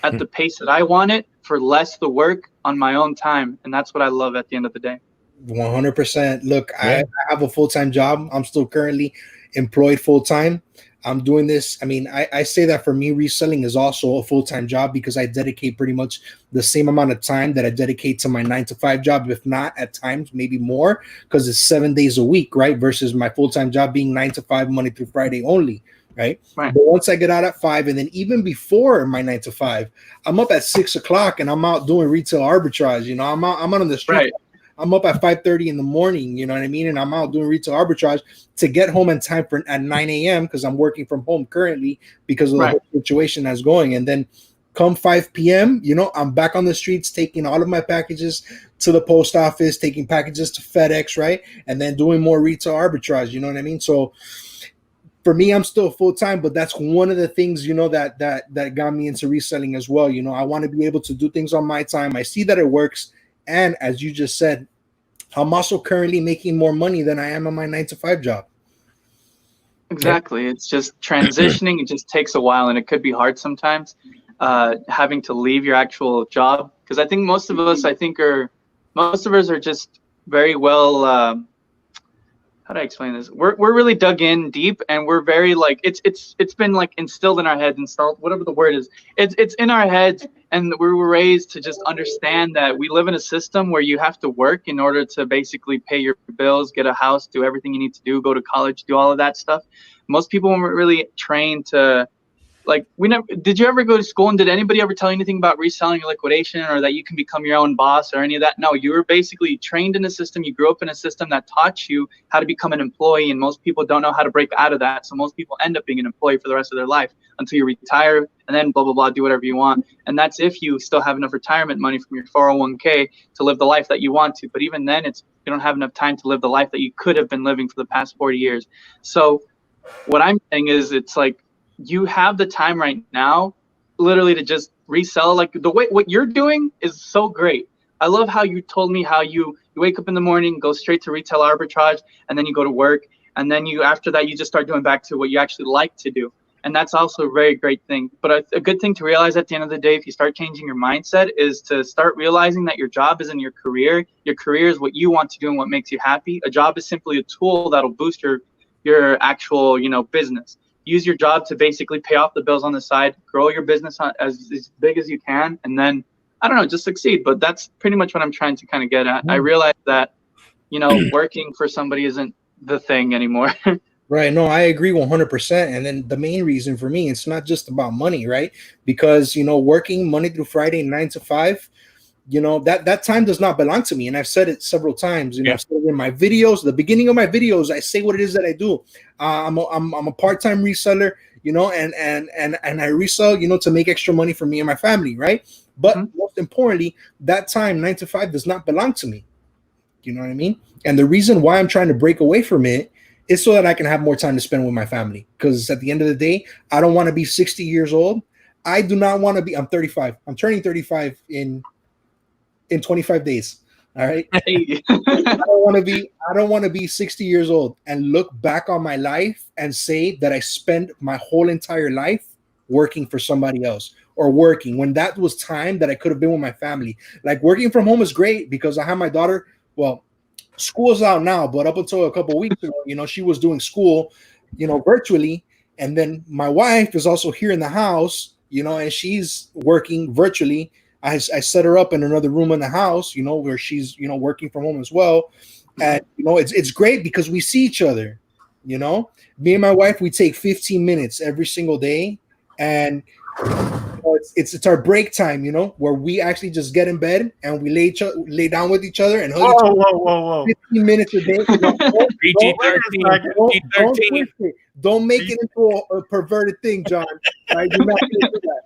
at the pace that I want it, for less the work on my own time. And that's what I love at the end of the day. 100%. Look, I have a full-time job. I'm still currently employed full-time. I'm doing this. I mean, I say that for me, reselling is also a full-time job because I dedicate pretty much the same amount of time that I dedicate to my 9-to-5 job, if not at times, maybe more, because it's 7 days a week, right? Versus my full-time job being 9-to-5, Monday through Friday only, right? But once I get out at 5, and then even before my 9-to-5, I'm up at 6 o'clock and I'm out doing retail arbitrage. I'm out on the street. Right. I'm up at 5:30 in the morning, you know what I mean? And I'm out doing retail arbitrage to get home in time for at 9 a.m. because I'm working from home currently because of the whole situation that's going. And then come 5 p.m., I'm back on the streets taking all of my packages to the post office, taking packages to FedEx, right? And then doing more retail arbitrage, you know what I mean? So for me, I'm still full-time, but that's one of the things, that got me into reselling as well. I want to be able to do things on my time. I see that it works. And as you just said, I'm also currently making more money than I am on my 9-to-5 job. Exactly. It's just transitioning. It just takes a while, and it could be hard sometimes, having to leave your actual job. Because I think most of us are just very well. How do I explain this? We're really dug in deep, and we're very like it's been like instilled in our heads, whatever the word is. It's in our heads, and we were raised to just understand that we live in a system where you have to work in order to basically pay your bills, get a house, do everything you need to do, go to college, do all of that stuff. Most people weren't really trained to. Like, did you ever go to school, and did anybody ever tell you anything about reselling or liquidation, or that you can become your own boss or any of that? No, you were basically trained in a system. You grew up in a system that taught you how to become an employee, and most people don't know how to break out of that. So most people end up being an employee for the rest of their life until you retire, and then blah, blah, blah, do whatever you want. And that's if you still have enough retirement money from your 401k to live the life that you want to. But even then, you don't have enough time to live the life that you could have been living for the past 40 years. So what I'm saying is, it's like, you have the time right now literally to just resell. Like, the way what you're doing is so great. I love how you told me how you wake up in the morning, go straight to retail arbitrage, and then you go to work, and then after that you just start doing back to what you actually like to do. And that's also a very great thing. But a good thing to realize at the end of the day, if you start changing your mindset, is to start realizing that your job isn't your career. Your career is what you want to do and what makes you happy. A job is simply a tool that'll boost your actual business. Use your job to basically pay off the bills on the side, grow your business as big as you can, and then, I don't know, just succeed. But that's pretty much what I'm trying to kind of get at. I realize that, working for somebody isn't the thing anymore. Right. No, I agree 100%. And then the main reason for me, it's not just about money, right? Because, working Monday through Friday, 9-to-5, that time does not belong to me. And I've said it several times, I've said it in my videos, the beginning of my videos, I say what it is that I do. I'm a part-time reseller, and I resell, to make extra money for me and my family. Right. But most importantly, that time, 9-to-5, does not belong to me. You know what I mean? And the reason why I'm trying to break away from it is so that I can have more time to spend with my family. Because at the end of the day, I don't want to be 60 years old. I do not want to be, I'm 35. I'm turning 35 in 25 days. All right. I don't want to be 60 years old and look back on my life and say that I spent my whole entire life working for somebody else, or working when that was time that I could have been with my family. Like, working from home is great because I have my daughter Well, school's out now, but up until a couple of weeks ago, she was doing school, virtually. And then my wife is also here in the house, and she's working virtually. I set her up in another room in the house, where she's, working from home as well. And, it's great because we see each other, Me and my wife, we take 15 minutes every single day. And it's our break time, where we actually just get in bed and we lay down with each other and hug each other. Whoa. 15 minutes a day. PG-13. Don't make it into a perverted thing, John. Right? You're not gonna do that.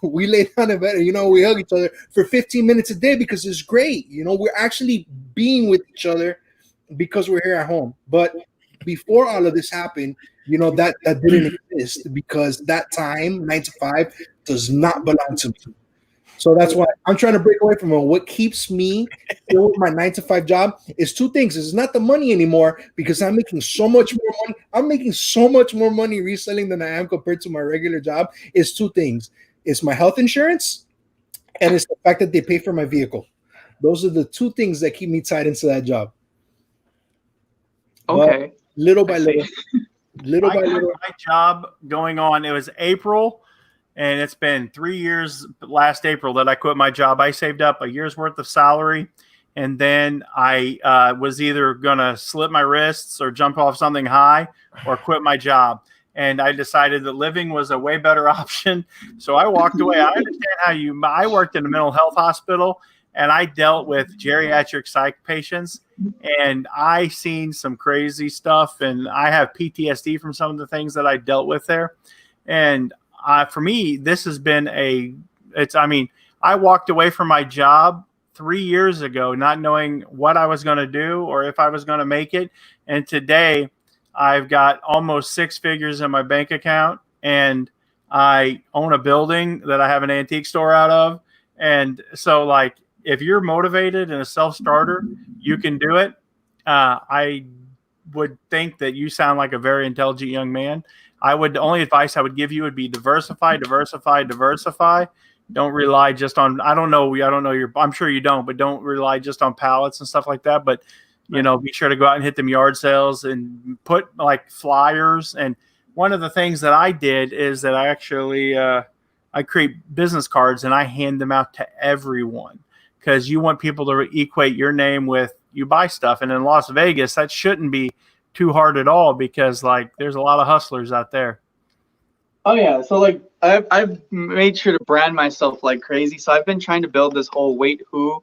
We lay down in bed, we hug each other for 15 minutes a day because it's great. We're actually being with each other because we're here at home. But before all of this happened, that didn't exist because that time, 9 to 5, does not belong to me. So that's why I'm trying to break away from it. What keeps me still with my 9 to 5 job is two things. It's not the money anymore because I'm making so much more money. I'm making so much more money reselling than I am compared to my regular job. It's two things. It's my health insurance and it's the fact that they pay for my vehicle. Those are the two things that keep me tied into that job. Okay. But little by little, my job going on. It was April. And it's been 3 years last April that I quit my job. I saved up a year's worth of salary. And then I was either going to slit my wrists or jump off something high or quit my job. And I decided that living was a way better option. So I walked away. I understand I worked in a mental health hospital and I dealt with geriatric psych patients. And I seen some crazy stuff. And I have PTSD from some of the things that I dealt with there. And for me, this has been I walked away from my job 3 years ago, not knowing what I was going to do or if I was going to make it. And today I've got almost 6 figures in my bank account and I own a building that I have an antique store out of. And so if you're motivated and a self-starter, you can do it. I would think that you sound like a very intelligent young man. The only advice I would give you would be diversify. Don't rely just on, I'm sure you don't, but don't rely just on pallets and stuff like that. But, be sure to go out and hit them yard sales and put flyers. And one of the things that I did is that I actually, I create business cards and I hand them out to everyone because you want people to equate your name with you buy stuff. And in Las Vegas, that shouldn't be too hard at all because there's a lot of hustlers out there. Oh yeah, so I've made sure to brand myself like crazy. So I've been trying to build this whole Wait Who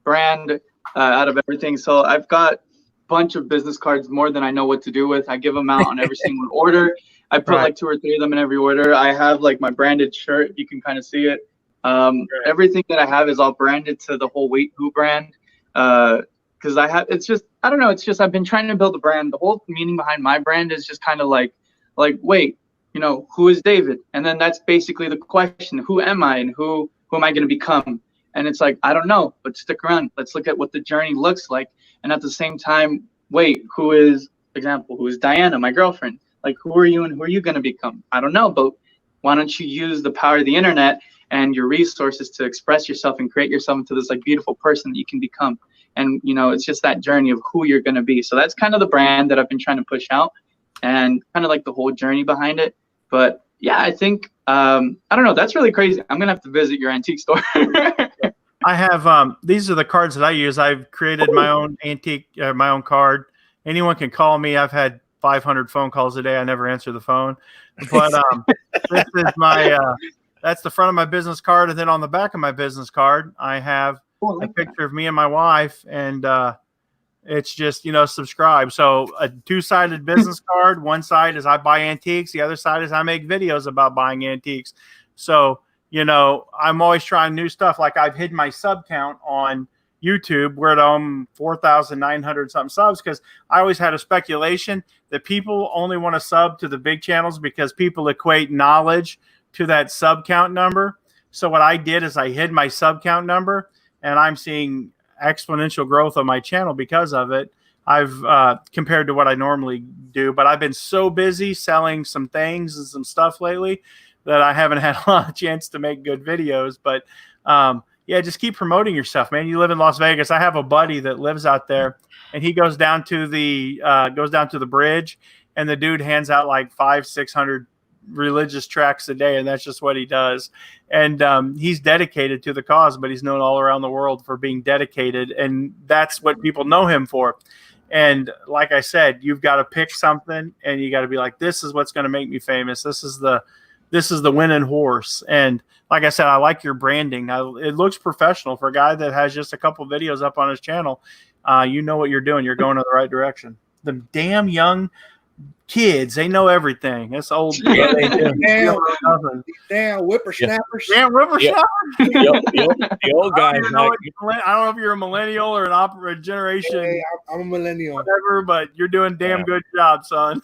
brand out of everything. So I've got a bunch of business cards, more than I know what to do with. I give them out on every single order. I put 2 or 3 of them in every order. I have my branded shirt. You can kind of see it. Everything that I have is all branded to the whole Wait Who brand. Because I've been trying to build a brand. The whole meaning behind my brand is just kind of wait, who is David? And then that's basically the question, who am I and who am I going to become? And it's I don't know, but stick around. Let's look at what the journey looks like. And at the same time, wait, who is Diana, my girlfriend? Who are you and who are you going to become? I don't know, but why don't you use the power of the internet and your resources to express yourself and create yourself into this beautiful person that you can become? And, it's just that journey of who you're going to be. So that's kind of the brand that I've been trying to push out and kind of the whole journey behind it. But yeah, I think, I don't know. That's really crazy. I'm going to have to visit your antique store. I have, these are the cards that I use. I've created my own antique, my own card. Anyone can call me. I've had 500 phone calls a day. I never answer the phone, but this is that's the front of my business card. And then on the back of my business card, I have a picture of me and my wife, and it's just subscribe. So a 2-sided business card. One side is I buy antiques. The other side is I make videos about buying antiques. So I'm always trying new stuff. I've hidden my sub count on YouTube where I'm 4,900 something subs because I always had a speculation that people only want to sub to the big channels because people equate knowledge to that sub count number. So what I did is I hid my sub count number. And I'm seeing exponential growth on my channel because of it. I've compared to what I normally do, but I've been so busy selling some things and some stuff lately that I haven't had a lot of chance to make good videos. But Yeah, just keep promoting yourself, man. You live in Las Vegas. I have a buddy that lives out there, and he goes down to the bridge, and the dude hands out like 500-600 religious tracts a day, and that's just what he does. And he's dedicated to the cause, but he's known all around the world for being dedicated, and that's what people know him for. And like I said, you've got to pick something, and you got to be like, this is what's going to make me famous. This is the winning horse. And like I said, I like your branding. Now, it looks professional for a guy that has just a couple videos up on his channel. You know what you're doing. You're going in the right direction. The damn young kids, they know everything. That's old. Yeah, they do. Damn whippersnappers. Damn whippersnappers. The old guys. I don't know if you're a millennial or a generation. Hey, I'm a millennial. Whatever, but you're doing damn good job, son.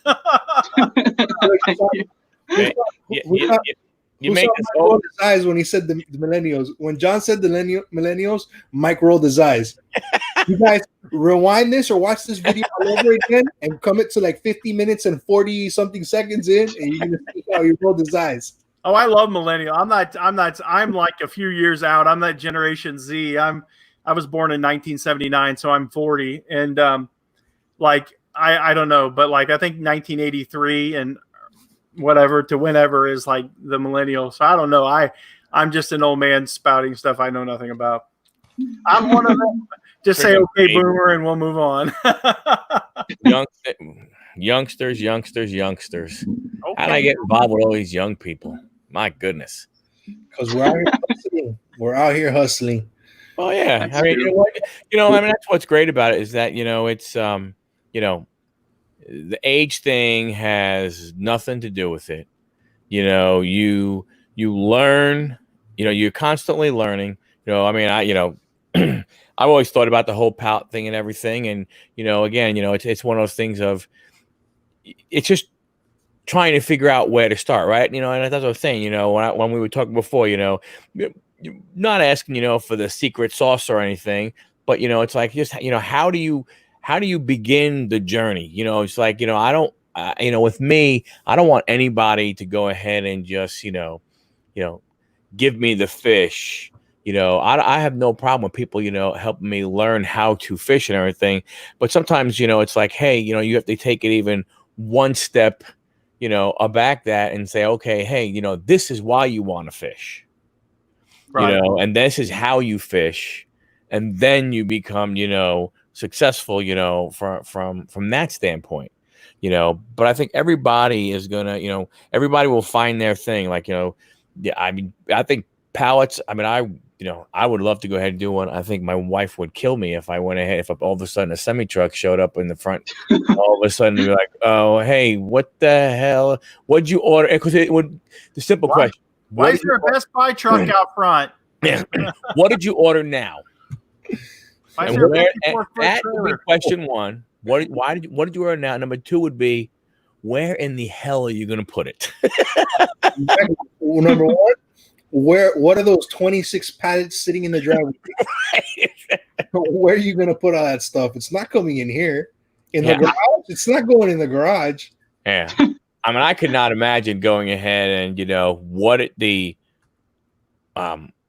You make this rolled his eyes when he said the millennials. When John said the millennials, Mike rolled his eyes. You guys rewind this or watch this video all over again and come it to like 50 minutes and 40 something seconds in, and you're gonna see how he rolled his eyes. Oh, I love millennial. I'm like a few years out. I'm that Generation Z. I was born in 1979, so I'm 40. And I don't know, but like I think 1983 and whatever to whenever is like the millennial. So I don't know. I'm just an old man spouting stuff I know nothing about. I'm one of them. Just say okay, boomer, and we'll move on. Youngsters. Okay. How do I get involved with all these young people? My goodness. Because we're out here hustling. We're out here hustling. Oh yeah. I mean, that's what's great about it is that, it's the age thing has nothing to do with it. You learn, you're constantly learning. I've always thought about the whole pallet thing and everything. And, again, it's one of those things of, it's just trying to figure out where to start. Right. And that's what I was saying, when we were talking before, not asking, for the secret sauce or anything, but, it's like, just, how do you begin the journey? It's like, I don't, with me, I don't want anybody to go ahead and just, give me the fish. I have no problem with people, helping me learn how to fish and everything. But sometimes, it's like, hey, you have to take it even one step, aback that and say, okay, hey, this is why you want to fish, right. And this is how you fish. And then you become, successful, from that standpoint, but I think everybody is gonna, everybody will find their thing. Like, I think pallets, I would love to go ahead and do one. I think my wife would kill me if I went ahead, if all of a sudden a semi truck showed up in the front, all of a sudden be like, oh, hey, what the hell? What'd you order? Because the simple question. Why is there a Best Buy truck out front? Yeah. What did you order now? And that would be question one. What did you order now? Number two would be, where in the hell are you going to put it? Number one, what are those 26 pallets sitting in the driveway? Where are you going to put all that stuff? It's not coming in here. In the garage? It's not going in the garage. Yeah. I could not imagine going ahead and,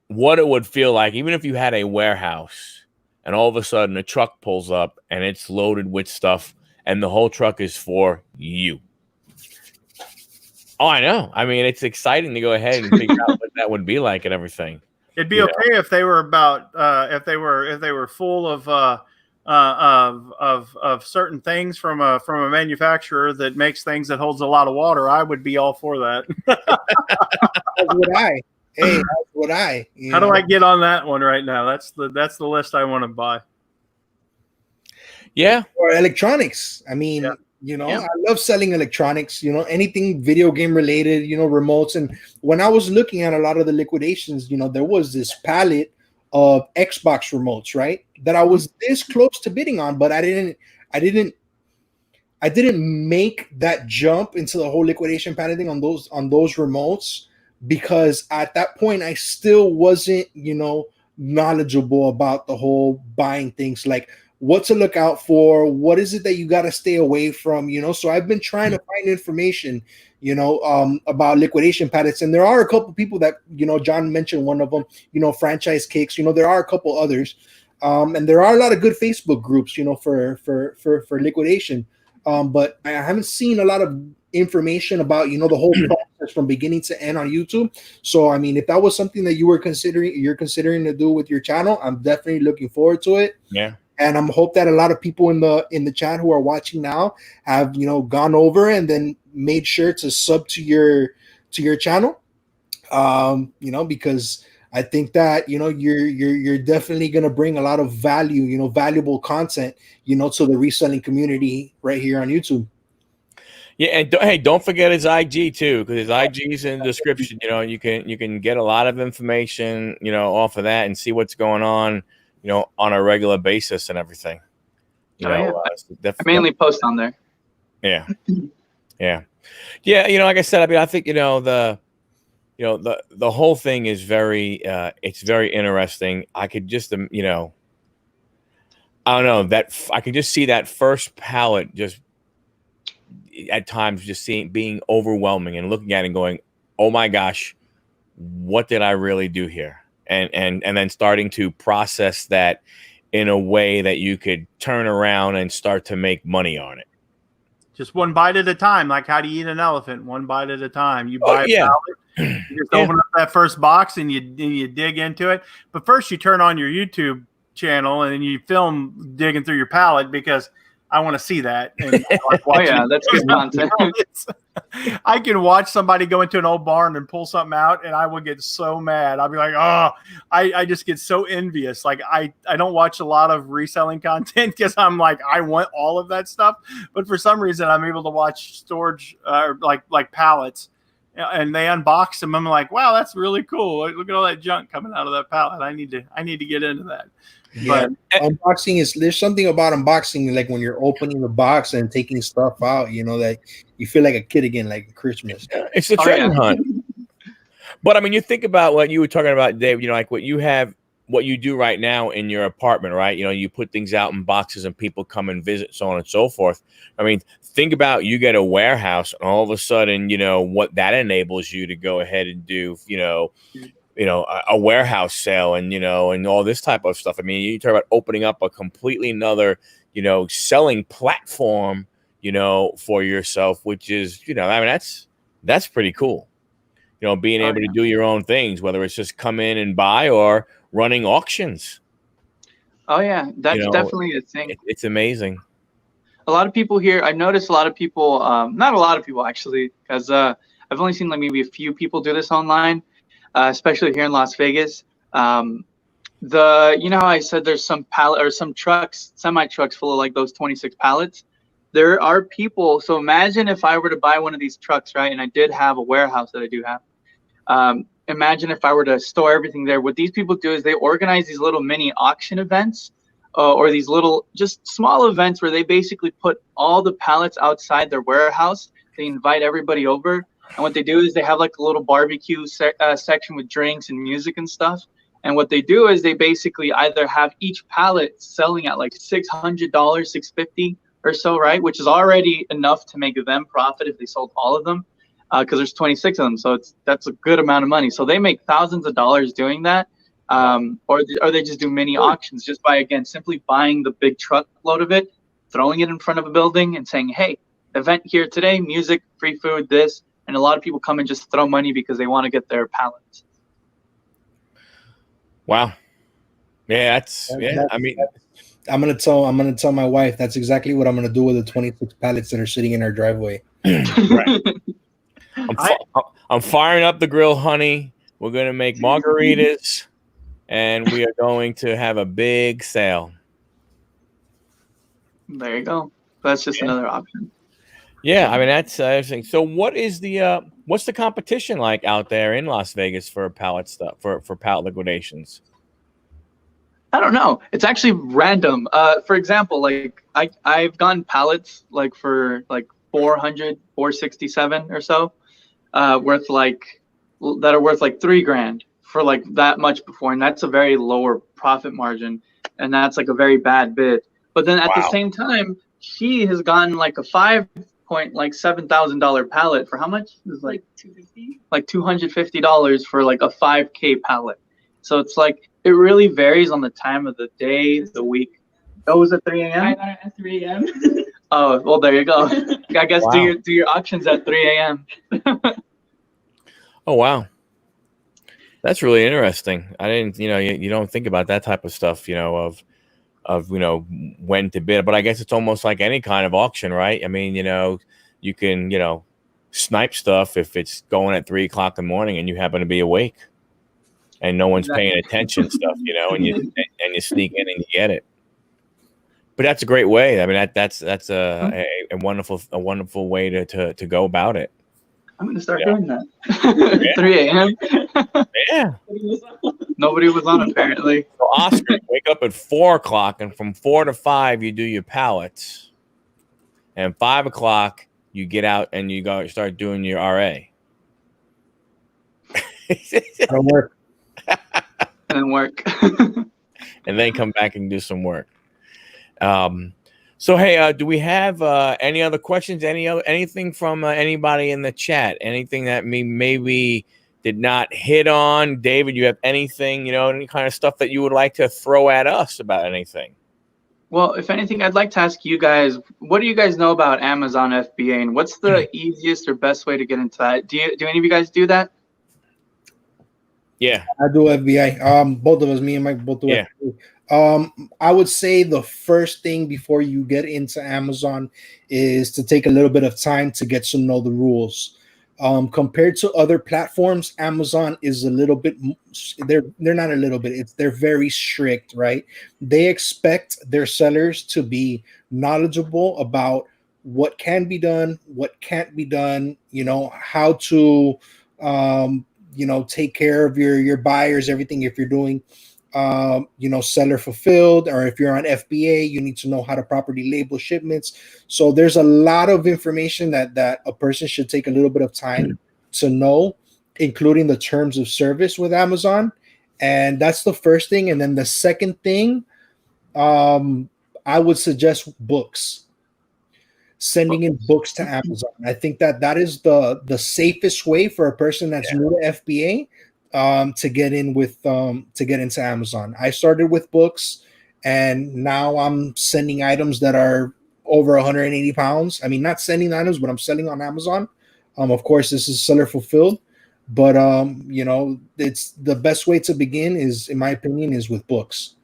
what it would feel like, even if you had a warehouse and all of a sudden a truck pulls up and it's loaded with stuff and the whole truck is for you. Oh, I know. It's exciting to go ahead and figure out what that would be like and everything. It'd be okay if they were if they were full of certain things from a manufacturer that makes things that holds a lot of water. I would be all for that. That's what I. Hey, that's what I. How do I get on that one right now? That's the list I want to buy. Yeah. Or electronics. I love selling electronics, anything video game related, remotes. And when I was looking at a lot of the liquidations, there was this pallet of Xbox remotes, right? That I was this close to bidding on, but I didn't make that jump into the whole liquidation pallet thing on those remotes, because at that point I still wasn't, knowledgeable about the whole buying things. Like, what to look out for, what is it that you got to stay away from, So I've been trying to find information, about liquidation pallets, and there are a couple people that, John mentioned one of them, franchise kicks, there are a couple others, and there are a lot of good Facebook groups, for liquidation, but I haven't seen a lot of information about, the whole process from beginning to end on YouTube. So, I mean, if that was something that you're considering to do with your channel, I'm definitely looking forward to it. Yeah. And I'm hope that a lot of people in the chat who are watching now have, gone over and then made sure to sub to your channel. Because I think that, you're definitely going to bring a lot of value, valuable content, to the reselling community right here on YouTube. Yeah, and don't forget his IG too, because his IG is in the description. You can get a lot of information, off of that and see what's going on, on a regular basis and everything. I mainly post on there. Yeah, yeah. Like I said, I mean, I think the whole thing is very it's very interesting. I could just I don't know, that I could just see that first pallet just at times just being overwhelming and looking at it and going, oh my gosh, what did I really do here? And then starting to process that in a way that you could turn around and start to make money on it. Just one bite at a time. Like, how do you eat an elephant? One bite at a time. You buy a pallet, you just open up that first box and you dig into it. But first you turn on your YouTube channel and you film digging through your pallet, because I want to see that. And that's good content. I can watch somebody go into an old barn and pull something out, and I will get so mad. I'll be like, oh, I just get so envious. Like, I don't watch a lot of reselling content because I'm like, I want all of that stuff. But for some reason, I'm able to watch storage, like pallets, and they unbox them. I'm like, wow, that's really cool. Look at all that junk coming out of that pallet. I need to get into that. Yeah, but unboxing there's something about unboxing, like when you're opening the box and taking stuff out, that you feel like a kid again, like Christmas. It's a treasure hunt. But I mean, you think about what you were talking about, Dave, like what you do right now in your apartment, right? You put things out in boxes and people come and visit, so on and so forth. I mean, think about, you get a warehouse and all of a sudden, what that enables you to go ahead and do, a warehouse sale and, and all this type of stuff. I mean, you talk about opening up a completely another, selling platform, for yourself, which is, I mean, that's pretty cool. Being able to do your own things, whether it's just come in and buy or running auctions. Oh yeah, that's definitely a thing. It's amazing. A lot of people here, I've noticed a lot of people, not a lot of people actually, because I've only seen like maybe a few people do this online. Especially here in Las Vegas. How I said there's some pallet or some trucks, semi trucks full of like those 26 pallets. There are people. So imagine if I were to buy one of these trucks, right? And I did have a warehouse that I do have. Imagine if I were to store everything there. What these people do is they organize these little mini auction events, or these little just small events where they basically put all the pallets outside their warehouse. They invite everybody over. And what they do is they have like a little barbecue section with drinks and music and stuff. And what they do is they basically either have each pallet selling at like $600, $650 or so, right? Which is already enough to make them profit if they sold all of them, because there's 26 of them. So that's a good amount of money. So they make thousands of dollars doing that. Or they just do mini auctions just by, again, simply buying the big truckload of it, throwing it in front of a building and saying, hey, event here today, music, free food, this. And a lot of people come and just throw money because they want to get their pallets. Wow. Yeah, I mean, I'm gonna tell my wife that's exactly what I'm gonna do with the 26 pallets that are sitting in our driveway. Right. I'm firing up the grill, honey. We're gonna make margaritas, and we are going to have a big sale. There you go. That's just another option. Yeah, I mean, that's interesting. So what's the competition like out there in Las Vegas for pallet stuff, for pallet liquidations? I don't know. It's actually random. For example, like I've gotten pallets like for like 400, 467 or so, worth like that are worth like $3,000 for like that much before, and that's a very lower profit margin, and that's like a very bad bid. But then at the Wow. same time, she has gotten like a $7,000 pallet for how much? It's like $250. like $250 for like a 5K pallet. So it's like it really varies on the time of the day, the week. Oh, was it 3 I a.m.? got it at 3 a.m. Oh, well, there you go. I guess Wow. do your auctions at 3 a.m. Oh, wow. That's really interesting. I didn't, you don't think about that type of stuff, of when to bid. But I guess it's almost like any kind of auction, right? I mean, you can, snipe stuff if it's going at 3 o'clock in the morning and you happen to be awake and no one's paying attention stuff, and you sneak in and you get it. But that's a great way. I mean, that's a wonderful way to go about it. I'm gonna start doing that. 3 a.m. Yeah. Nobody was on apparently. So Oscar, wake up at 4 o'clock, and from 4 to 5 you do your pallets, and 5 o'clock you get out and you go start doing your RA. That'll work. And work. And then come back and do some work. So hey, do we have any other questions? Anything from anybody in the chat? Anything that maybe did not hit on? David, you have anything, any kind of stuff that you would like to throw at us about anything? Well, if anything, I'd like to ask you guys, what do you guys know about Amazon FBA, and what's the easiest or best way to get into that? Do any of you guys do that? Yeah, I do FBI. Both of us, me and Mike, both do Yeah. FBI. I would say the first thing before you get into Amazon is to take a little bit of time to get to know the rules. Compared to other platforms, Amazon is a little bit, they're not a little bit, they're very strict, right? They expect their sellers to be knowledgeable about what can be done, what can't be done, how to, take care of your buyers, everything. If you're doing, seller fulfilled, or if you're on FBA, you need to know how to properly label shipments. So there's a lot of information that a person should take a little bit of time to know, including the terms of service with Amazon. And that's the first thing. And then the second thing, I would suggest books. Sending in books to Amazon. I think that is the safest way for a person that's new to FBA to get into Amazon. I started with books, and now I'm sending items that are over 180 pounds. I mean, not sending items, but I'm selling on Amazon. Of course, this is seller fulfilled, but it's the best way to begin is, in my opinion, is with books.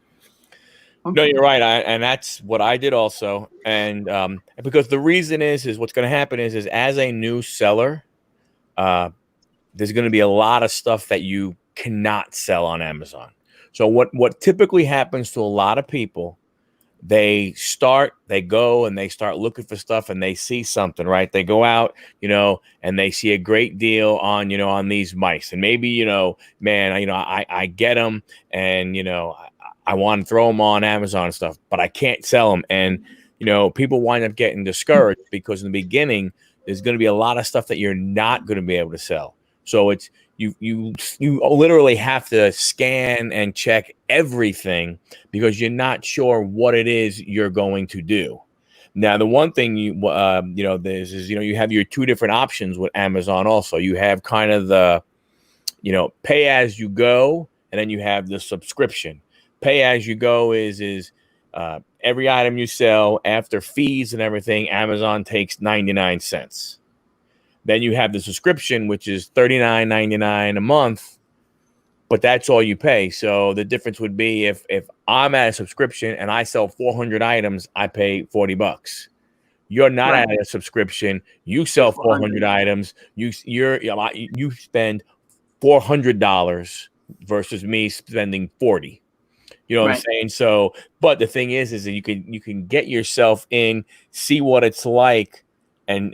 No, you're right. And that's what I did also. And because the reason is what's going to happen is as a new seller, there's going to be a lot of stuff that you cannot sell on Amazon. So what typically happens to a lot of people, they go and they start looking for stuff, and they see something, right? They go out, and they see a great deal on these mice, and maybe, I get them, and, I want to throw them on Amazon and stuff, but I can't sell them. And, people wind up getting discouraged because in the beginning, there's going to be a lot of stuff that you're not going to be able to sell. So it's, you literally have to scan and check everything because you're not sure what it is you're going to do. Now, the one thing you have your two different options with Amazon. Also, you have kind of the, pay as you go, and then you have the subscription. Pay as you go is every item you sell after fees and everything, Amazon takes 99 cents. Then you have the subscription, which is $39.99 a month, but that's all you pay. So the difference would be if I'm at a subscription and I sell 400 items, I pay $40. You're not at a subscription. You sell 400 items. You spend $400 versus me spending $40. You know what I'm saying? So, but the thing is that you can get yourself in, see what it's like, and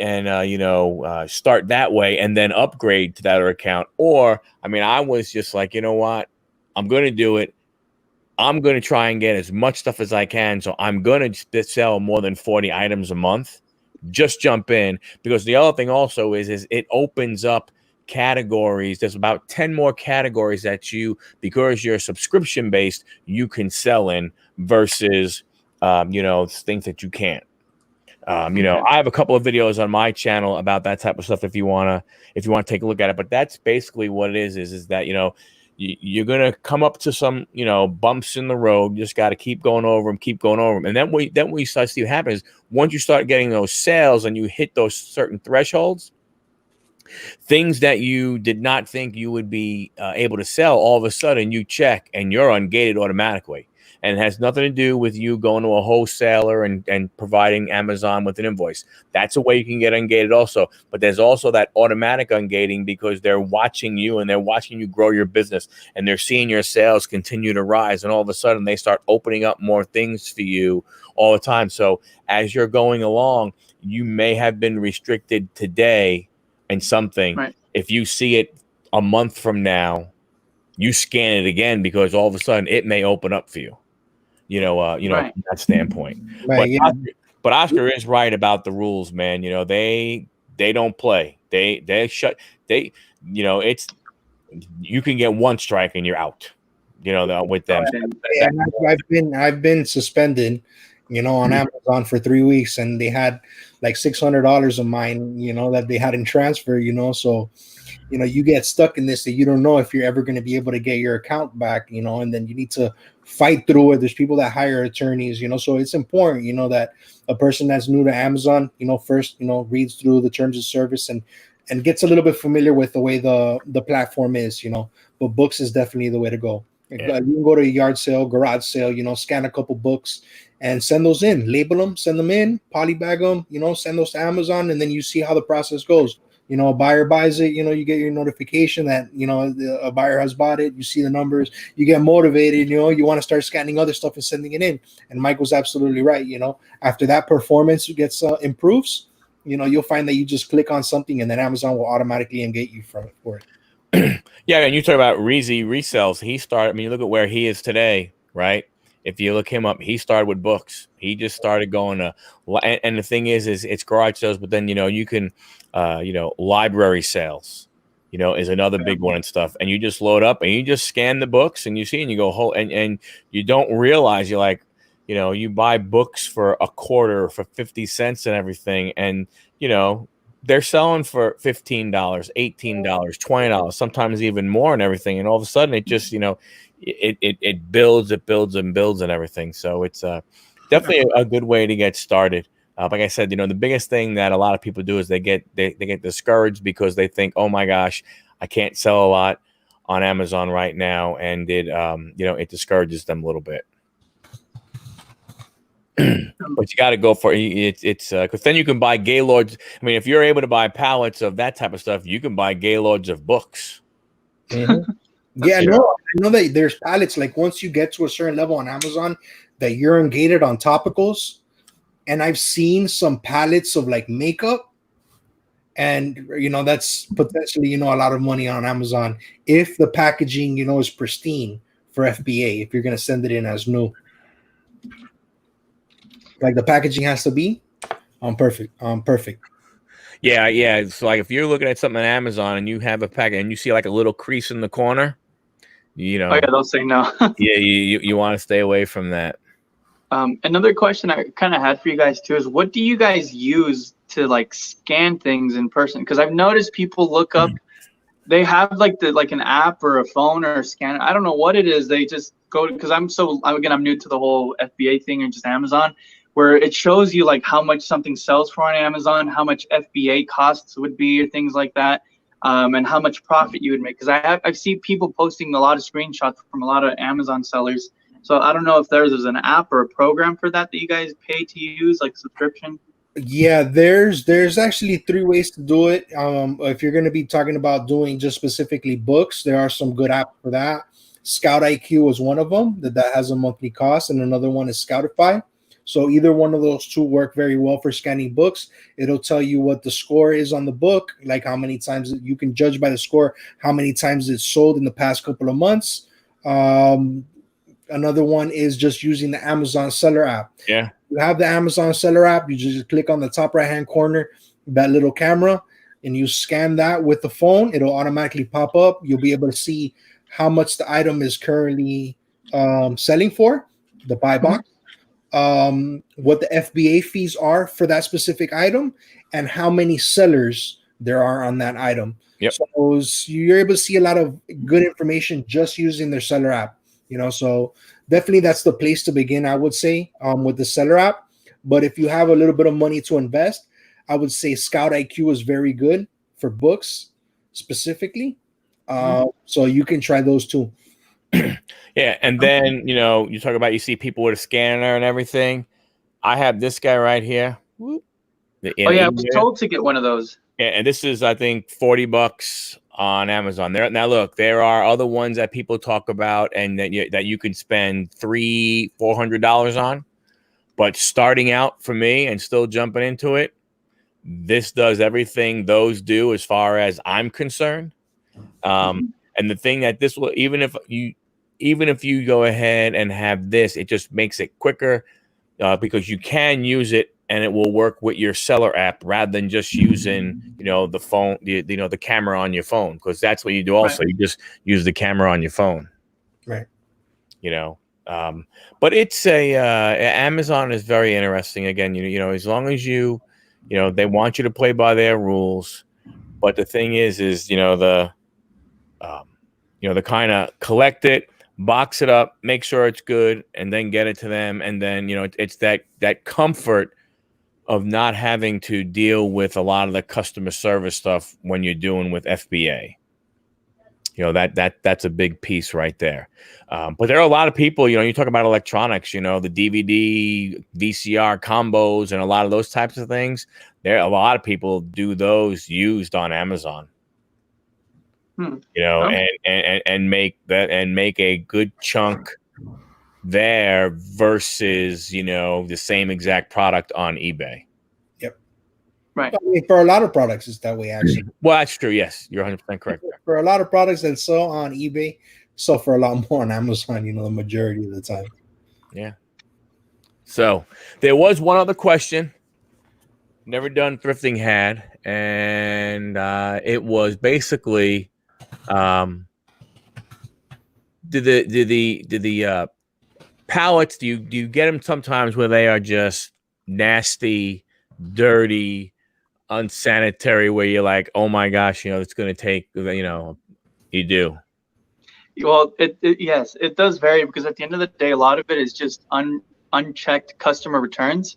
start that way, and then upgrade to that other account. Or, I was just like, you know what? I'm going to do it. I'm going to try and get as much stuff as I can. So I'm going to sell more than 40 items a month. Just jump in, because the other thing also is it opens up categories. There's about 10 more categories that because you're subscription based, you can sell in versus it's things that you can't. I have a couple of videos on my channel about that type of stuff if you want to take a look at it. But that's basically what it is that, you're going to come up to some, bumps in the road. You just got to keep going over them. And then what you start to see what happens once you start getting those sales and you hit those certain thresholds, things that you did not think you would be able to sell, all of a sudden you check and you're ungated automatically. And it has nothing to do with you going to a wholesaler and providing Amazon with an invoice. That's a way you can get ungated also. But there's also that automatic ungating because they're watching you and they're watching you grow your business and they're seeing your sales continue to rise. And all of a sudden they start opening up more things for you all the time. So as you're going along, you may have been restricted today and something. Right. If you see it a month from now, you scan it again because all of a sudden it may open up for you. Right. From that standpoint. Right, but Oscar is right about the rules, man. They don't play. They shut. It's you can get one strike and you're out. With them. Yeah, I've been suspended. On Amazon for 3 weeks, and they had like $600 of mine. That they hadn't transferred. So. You get stuck in this that you don't know if you're ever going to be able to get your account back, and then you need to fight through it. There's people that hire attorneys, so it's important, that a person that's new to Amazon, first, reads through the terms of service and gets a little bit familiar with the way the platform is, but books is definitely the way to go. Yeah. You can go to a yard sale, garage sale, scan a couple books and send those in, label them, send them in, polybag them, send those to Amazon, and then you see how the process goes. A buyer buys it, you get your notification that, a buyer has bought it. You see the numbers, you get motivated, you want to start scanning other stuff and sending it in. And Michael's absolutely right. After that performance gets improves, you'll find that you just click on something and then Amazon will automatically engage you for it. Yeah. And you talk about Reezy resells. He started, you look at where he is today, right? If you look him up, he started with books. He just started going to, and the thing is it's garage sales, but then, you can, library sales, is another big one and stuff. And you just load up and you just scan the books and you see, and you go and you don't realize you're like, you buy books for a quarter for 50 cents and everything. And, they're selling for $15, $18, $20, sometimes even more and everything. And all of a sudden it just, it builds and everything. So it's definitely a good way to get started. Like I said, the biggest thing that a lot of people do is they get discouraged because they think, oh my gosh, I can't sell a lot on Amazon right now, and it discourages them a little bit. But you got to go for it. It's because then you can buy gaylords. If you're able to buy pallets of that type of stuff, you can buy gaylords of books. Mm-hmm. Yeah, I know that there's pallets. Like once you get to a certain level on Amazon, that you're ungated on topicals. And I've seen some pallets of like makeup, and that's potentially a lot of money on Amazon if the packaging is pristine for FBA. If you're gonna send it in as new, like the packaging has to be perfect. Yeah. So like if you're looking at something on Amazon and you have a packet and you see like a little crease in the corner, oh yeah, they'll say no. Yeah, you want to stay away from that. Another question I kind of had for you guys too is, what do you guys use to like scan things in person? Because I've noticed people look up, they have like an app or a phone or a scanner. I don't know what it is. They just go, because I'm new to the whole FBA thing and just Amazon, where it shows you like how much something sells for on Amazon, how much FBA costs would be or things like that, and how much profit you would make. Because I've seen people posting a lot of screenshots from a lot of Amazon sellers. So I don't know if there's an app or a program for that you guys pay to use, like subscription. Yeah, there's actually 3 ways to do it. If you're going to be talking about doing just specifically books, there are some good apps for that. Scout IQ is one of them that has a monthly cost, and another one is Scoutify. So either one of those two work very well for scanning books. It'll tell you what the score is on the book, like how many times you can judge by the score, how many times it's sold in the past couple of months. Another one is just using the Amazon Seller app. Yeah. You have the Amazon Seller app. You just click on the top right-hand corner, that little camera, and you scan that with the phone. It'll automatically pop up. You'll be able to see how much the item is currently selling for, the buy box. what the FBA fees are for that specific item and how many sellers there are on that item. Yep. So you're able to see a lot of good information just using their seller app. So definitely that's the place to begin, I would say, with the seller app. But if you have a little bit of money to invest, I would say Scout IQ is very good for books specifically. So you can try those too. Yeah, and then you talk about, you see people with a scanner and everything. I have this guy right here. Oh yeah, I was told to get one of those. Yeah, and this is, I think, $40 on Amazon. Now look, there are other ones that people talk about and that you can spend $300-$400 on. But starting out for me and still jumping into it, this does everything those do as far as I'm concerned. And the thing that this will, even if you go ahead and have this, it just makes it quicker because you can use it and it will work with your seller app rather than just using, the phone, the camera on your phone, because that's what you do also. Right. You just use the camera on your phone. Right. But it's Amazon is very interesting. Again, as long as they want you to play by their rules. But the thing is the kind of collect it, box it up, make sure it's good, and then get it to them. And then, it's that comfort of not having to deal with a lot of the customer service stuff when you're doing with FBA. That's a big piece right there. But there are a lot of people, you talk about electronics, the DVD, VCR combos, and a lot of those types of things. There are a lot of people do those used on Amazon. And make a good chunk there versus the same exact product on eBay. Yep. Right. I mean, for a lot of products, it's that way actually. Well, that's true. Yes, you're 100% correct. For a lot of products that sell on eBay, sell for a lot more on Amazon. The majority of the time. Yeah. So there was one other question. Never Done Thrifting had, and it was basically. Do the pallets, do you get them sometimes where they are just nasty, dirty, unsanitary, where you're like, oh my gosh, it's going to take, you do? Well, yes, it does vary, because at the end of the day, a lot of it is just unchecked customer returns.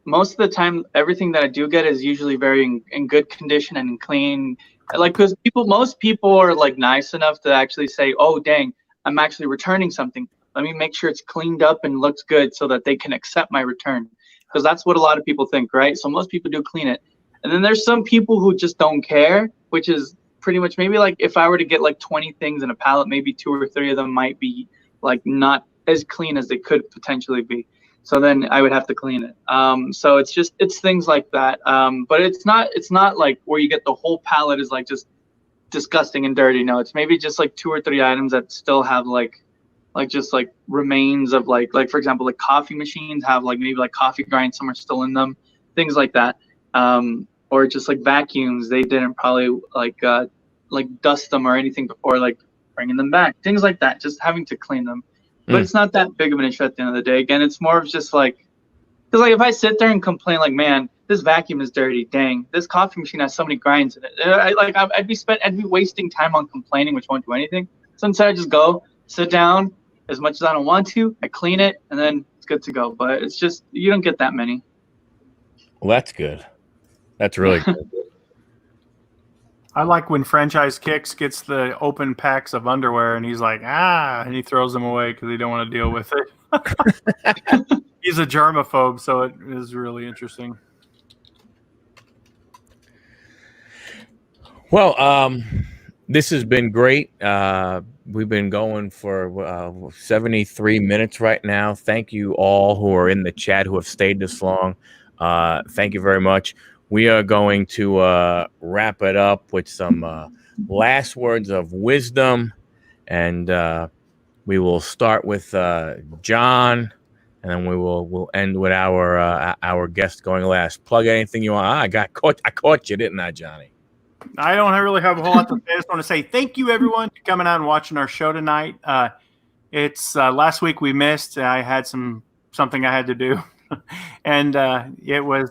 Most of the time, everything that I do get is usually very in good condition and clean. Because most people are nice enough to actually say, oh, dang, I'm actually returning something. Let me make sure it's cleaned up and looks good so that they can accept my return. Because that's what a lot of people think, right? So most people do clean it. And then there's some people who just don't care, which is pretty much maybe if I were to get 20 things in a pallet, maybe 2 or 3 of them might be not as clean as they could potentially be. So then I would have to clean it. So it's things like that. But it's not like where you get the whole pallet is just disgusting and dirty. No, it's maybe just 2 or 3 items that still have just remains of for example, coffee machines have maybe coffee grinds somewhere still in them, things like that. Or just vacuums, they didn't probably dust them or anything before bringing them back, things like that, just having to clean them. But it's not that big of an issue at the end of the day. Again, it's more of just because if I sit there and complain man, this vacuum is dirty, dang, this coffee machine has so many grinds in it, I'd be wasting time on complaining, which won't do anything. So instead I just go sit down as much as I don't want to, I clean it, and then it's good to go. But it's just, you don't get that many. Well, that's good. That's really good. I like when Franchise Kicks gets the open packs of underwear and he's like, and he throws them away because he don't want to deal with it. He's a germaphobe, so it is really interesting. Well, this has been great. We've been going for 73 minutes right now. Thank you all who are in the chat who have stayed this long. Thank you very much. We are going to wrap it up with some last words of wisdom, and we will start with John, and then we'll end with our guest going last. Plug anything you want. I caught you, didn't I, Johnny? I don't really have a whole lot to say. I just want to say thank you, everyone, for coming out and watching our show tonight. It's last week we missed. I had some something I had to do. And it was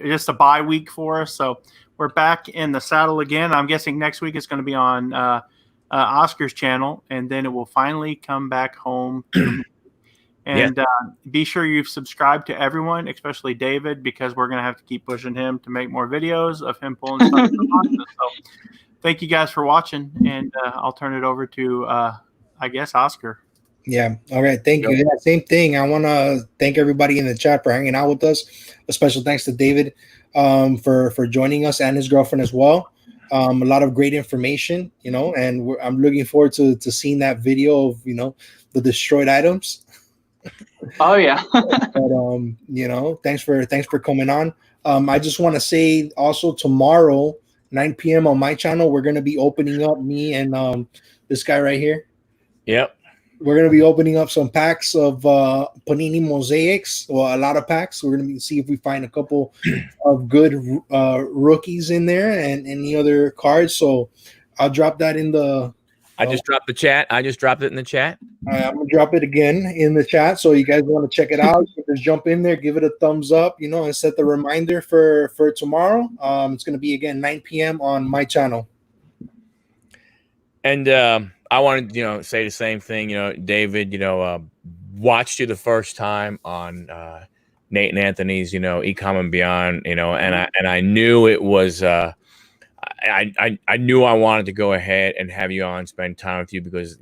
just a bye week for us. So we're back in the saddle again. I'm guessing next week it's going to be on Oscar's channel, and then it will finally come back home to me. And be sure you've subscribed to everyone, especially David, because we're going to have to keep pushing him to make more videos of him pulling stuff. So thank you guys for watching, and I'll turn it over to, I guess, Oscar. Yeah. All right. Thank you. Yeah, same thing. I want to thank everybody in the chat for hanging out with us. A special thanks to David for joining us, and his girlfriend as well. A lot of great information, and I'm looking forward to seeing that video of, the destroyed items. Oh yeah. But thanks for coming on. I just want to say also, tomorrow 9 p.m. on my channel, we're going to be opening up, me and this guy right here. Yep. We're going to be opening up some packs of Panini Mosaics, or a lot of packs. We're going to see if we find a couple of good rookies in there and any other cards. So I'll drop that in the... I just dropped the chat. I just dropped it in the chat. I'm going to drop it again in the chat. So you guys want to check it out, just jump in there, give it a thumbs up, and set the reminder for tomorrow. It's going to be, again, 9 p.m. on my channel. And I wanted to, say the same thing. David, watched you the first time on Nate and Anthony's, Ecom and Beyond, and I knew it was. I knew I wanted to go ahead and have you on, spend time with you, because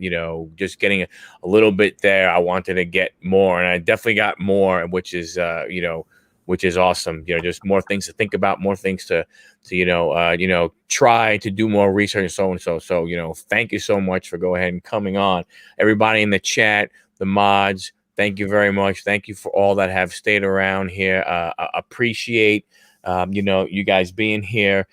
just getting a little bit there, I wanted to get more, and I definitely got more, which is which is awesome. Just more things to think about, more things to try to do more research, and so and so. So thank you so much for go ahead and coming on. Everybody in the chat, the mods, thank you very much. Thank you for all that have stayed around here. Appreciate you guys being here.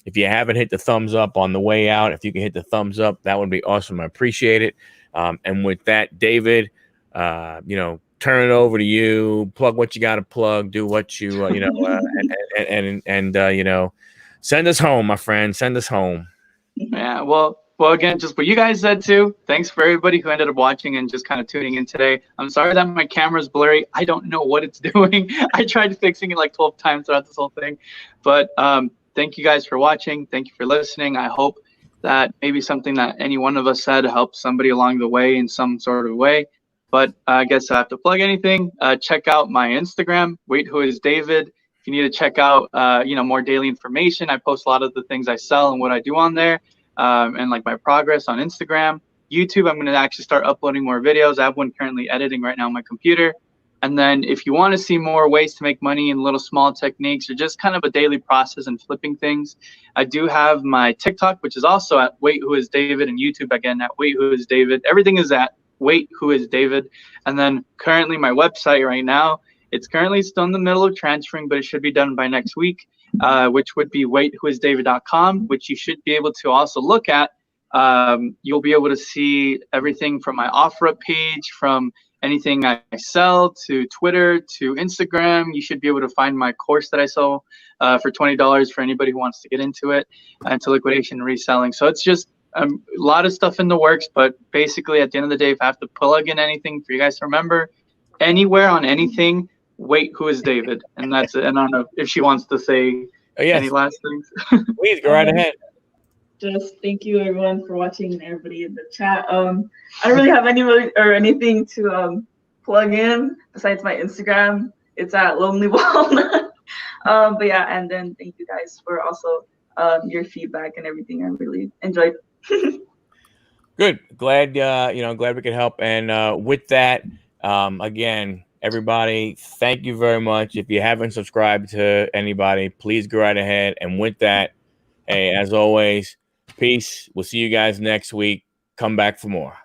If you haven't hit the thumbs up on the way out, if you can hit the thumbs up, that would be awesome. I appreciate it. And with that, David, turn it over to you. Plug what you got to plug. Do what you, and send us home, my friend. Send us home. Yeah. Well, again, just what you guys said too. Thanks for everybody who ended up watching and just kind of tuning in today. I'm sorry that my camera's blurry. I don't know what it's doing. I tried fixing it like 12 times throughout this whole thing, but thank you guys for watching. Thank you for listening. I hope that maybe something that any one of us said helped somebody along the way in some sort of way. But I guess I have to plug anything. Check out my Instagram, Waitwhoisdavid. If you need to check out, more daily information, I post a lot of the things I sell and what I do on there, and like my progress on Instagram. YouTube, I'm going to actually start uploading more videos. I have one currently editing right now on my computer. And then if you want to see more ways to make money in little small techniques, or just kind of a daily process and flipping things, I do have my TikTok, which is also at Waitwhoisdavid, and YouTube again at Waitwhoisdavid. Everything is at Waitwhoisdavid. And then currently my website right now, it's currently still in the middle of transferring, but it should be done by next week, which would be waitwhoisdavid.com, which you should be able to also look at. You'll be able to see everything from my OfferUp page, from anything I sell, to Twitter, to Instagram. You should be able to find my course that I sell for $20 for anybody who wants to get into it, and to liquidation and reselling. So it's just a lot of stuff in the works, but basically at the end of the day, if I have to plug in anything for you guys to remember, anywhere on anything, Waitwhoisdavid. And that's it. And I don't know if she wants to say any last things. Please go right ahead. Just thank you everyone for watching, and everybody in the chat. I don't really have anything to plug in besides my Instagram. It's at Lonely Walnut. But yeah, and then thank you guys for also your feedback and everything. I really enjoyed. Good. Glad glad we could help. And with that, again, everybody, thank you very much. If you haven't subscribed to anybody, please go right ahead. And with that, hey, as always, peace. We'll see you guys next week. Come back for more.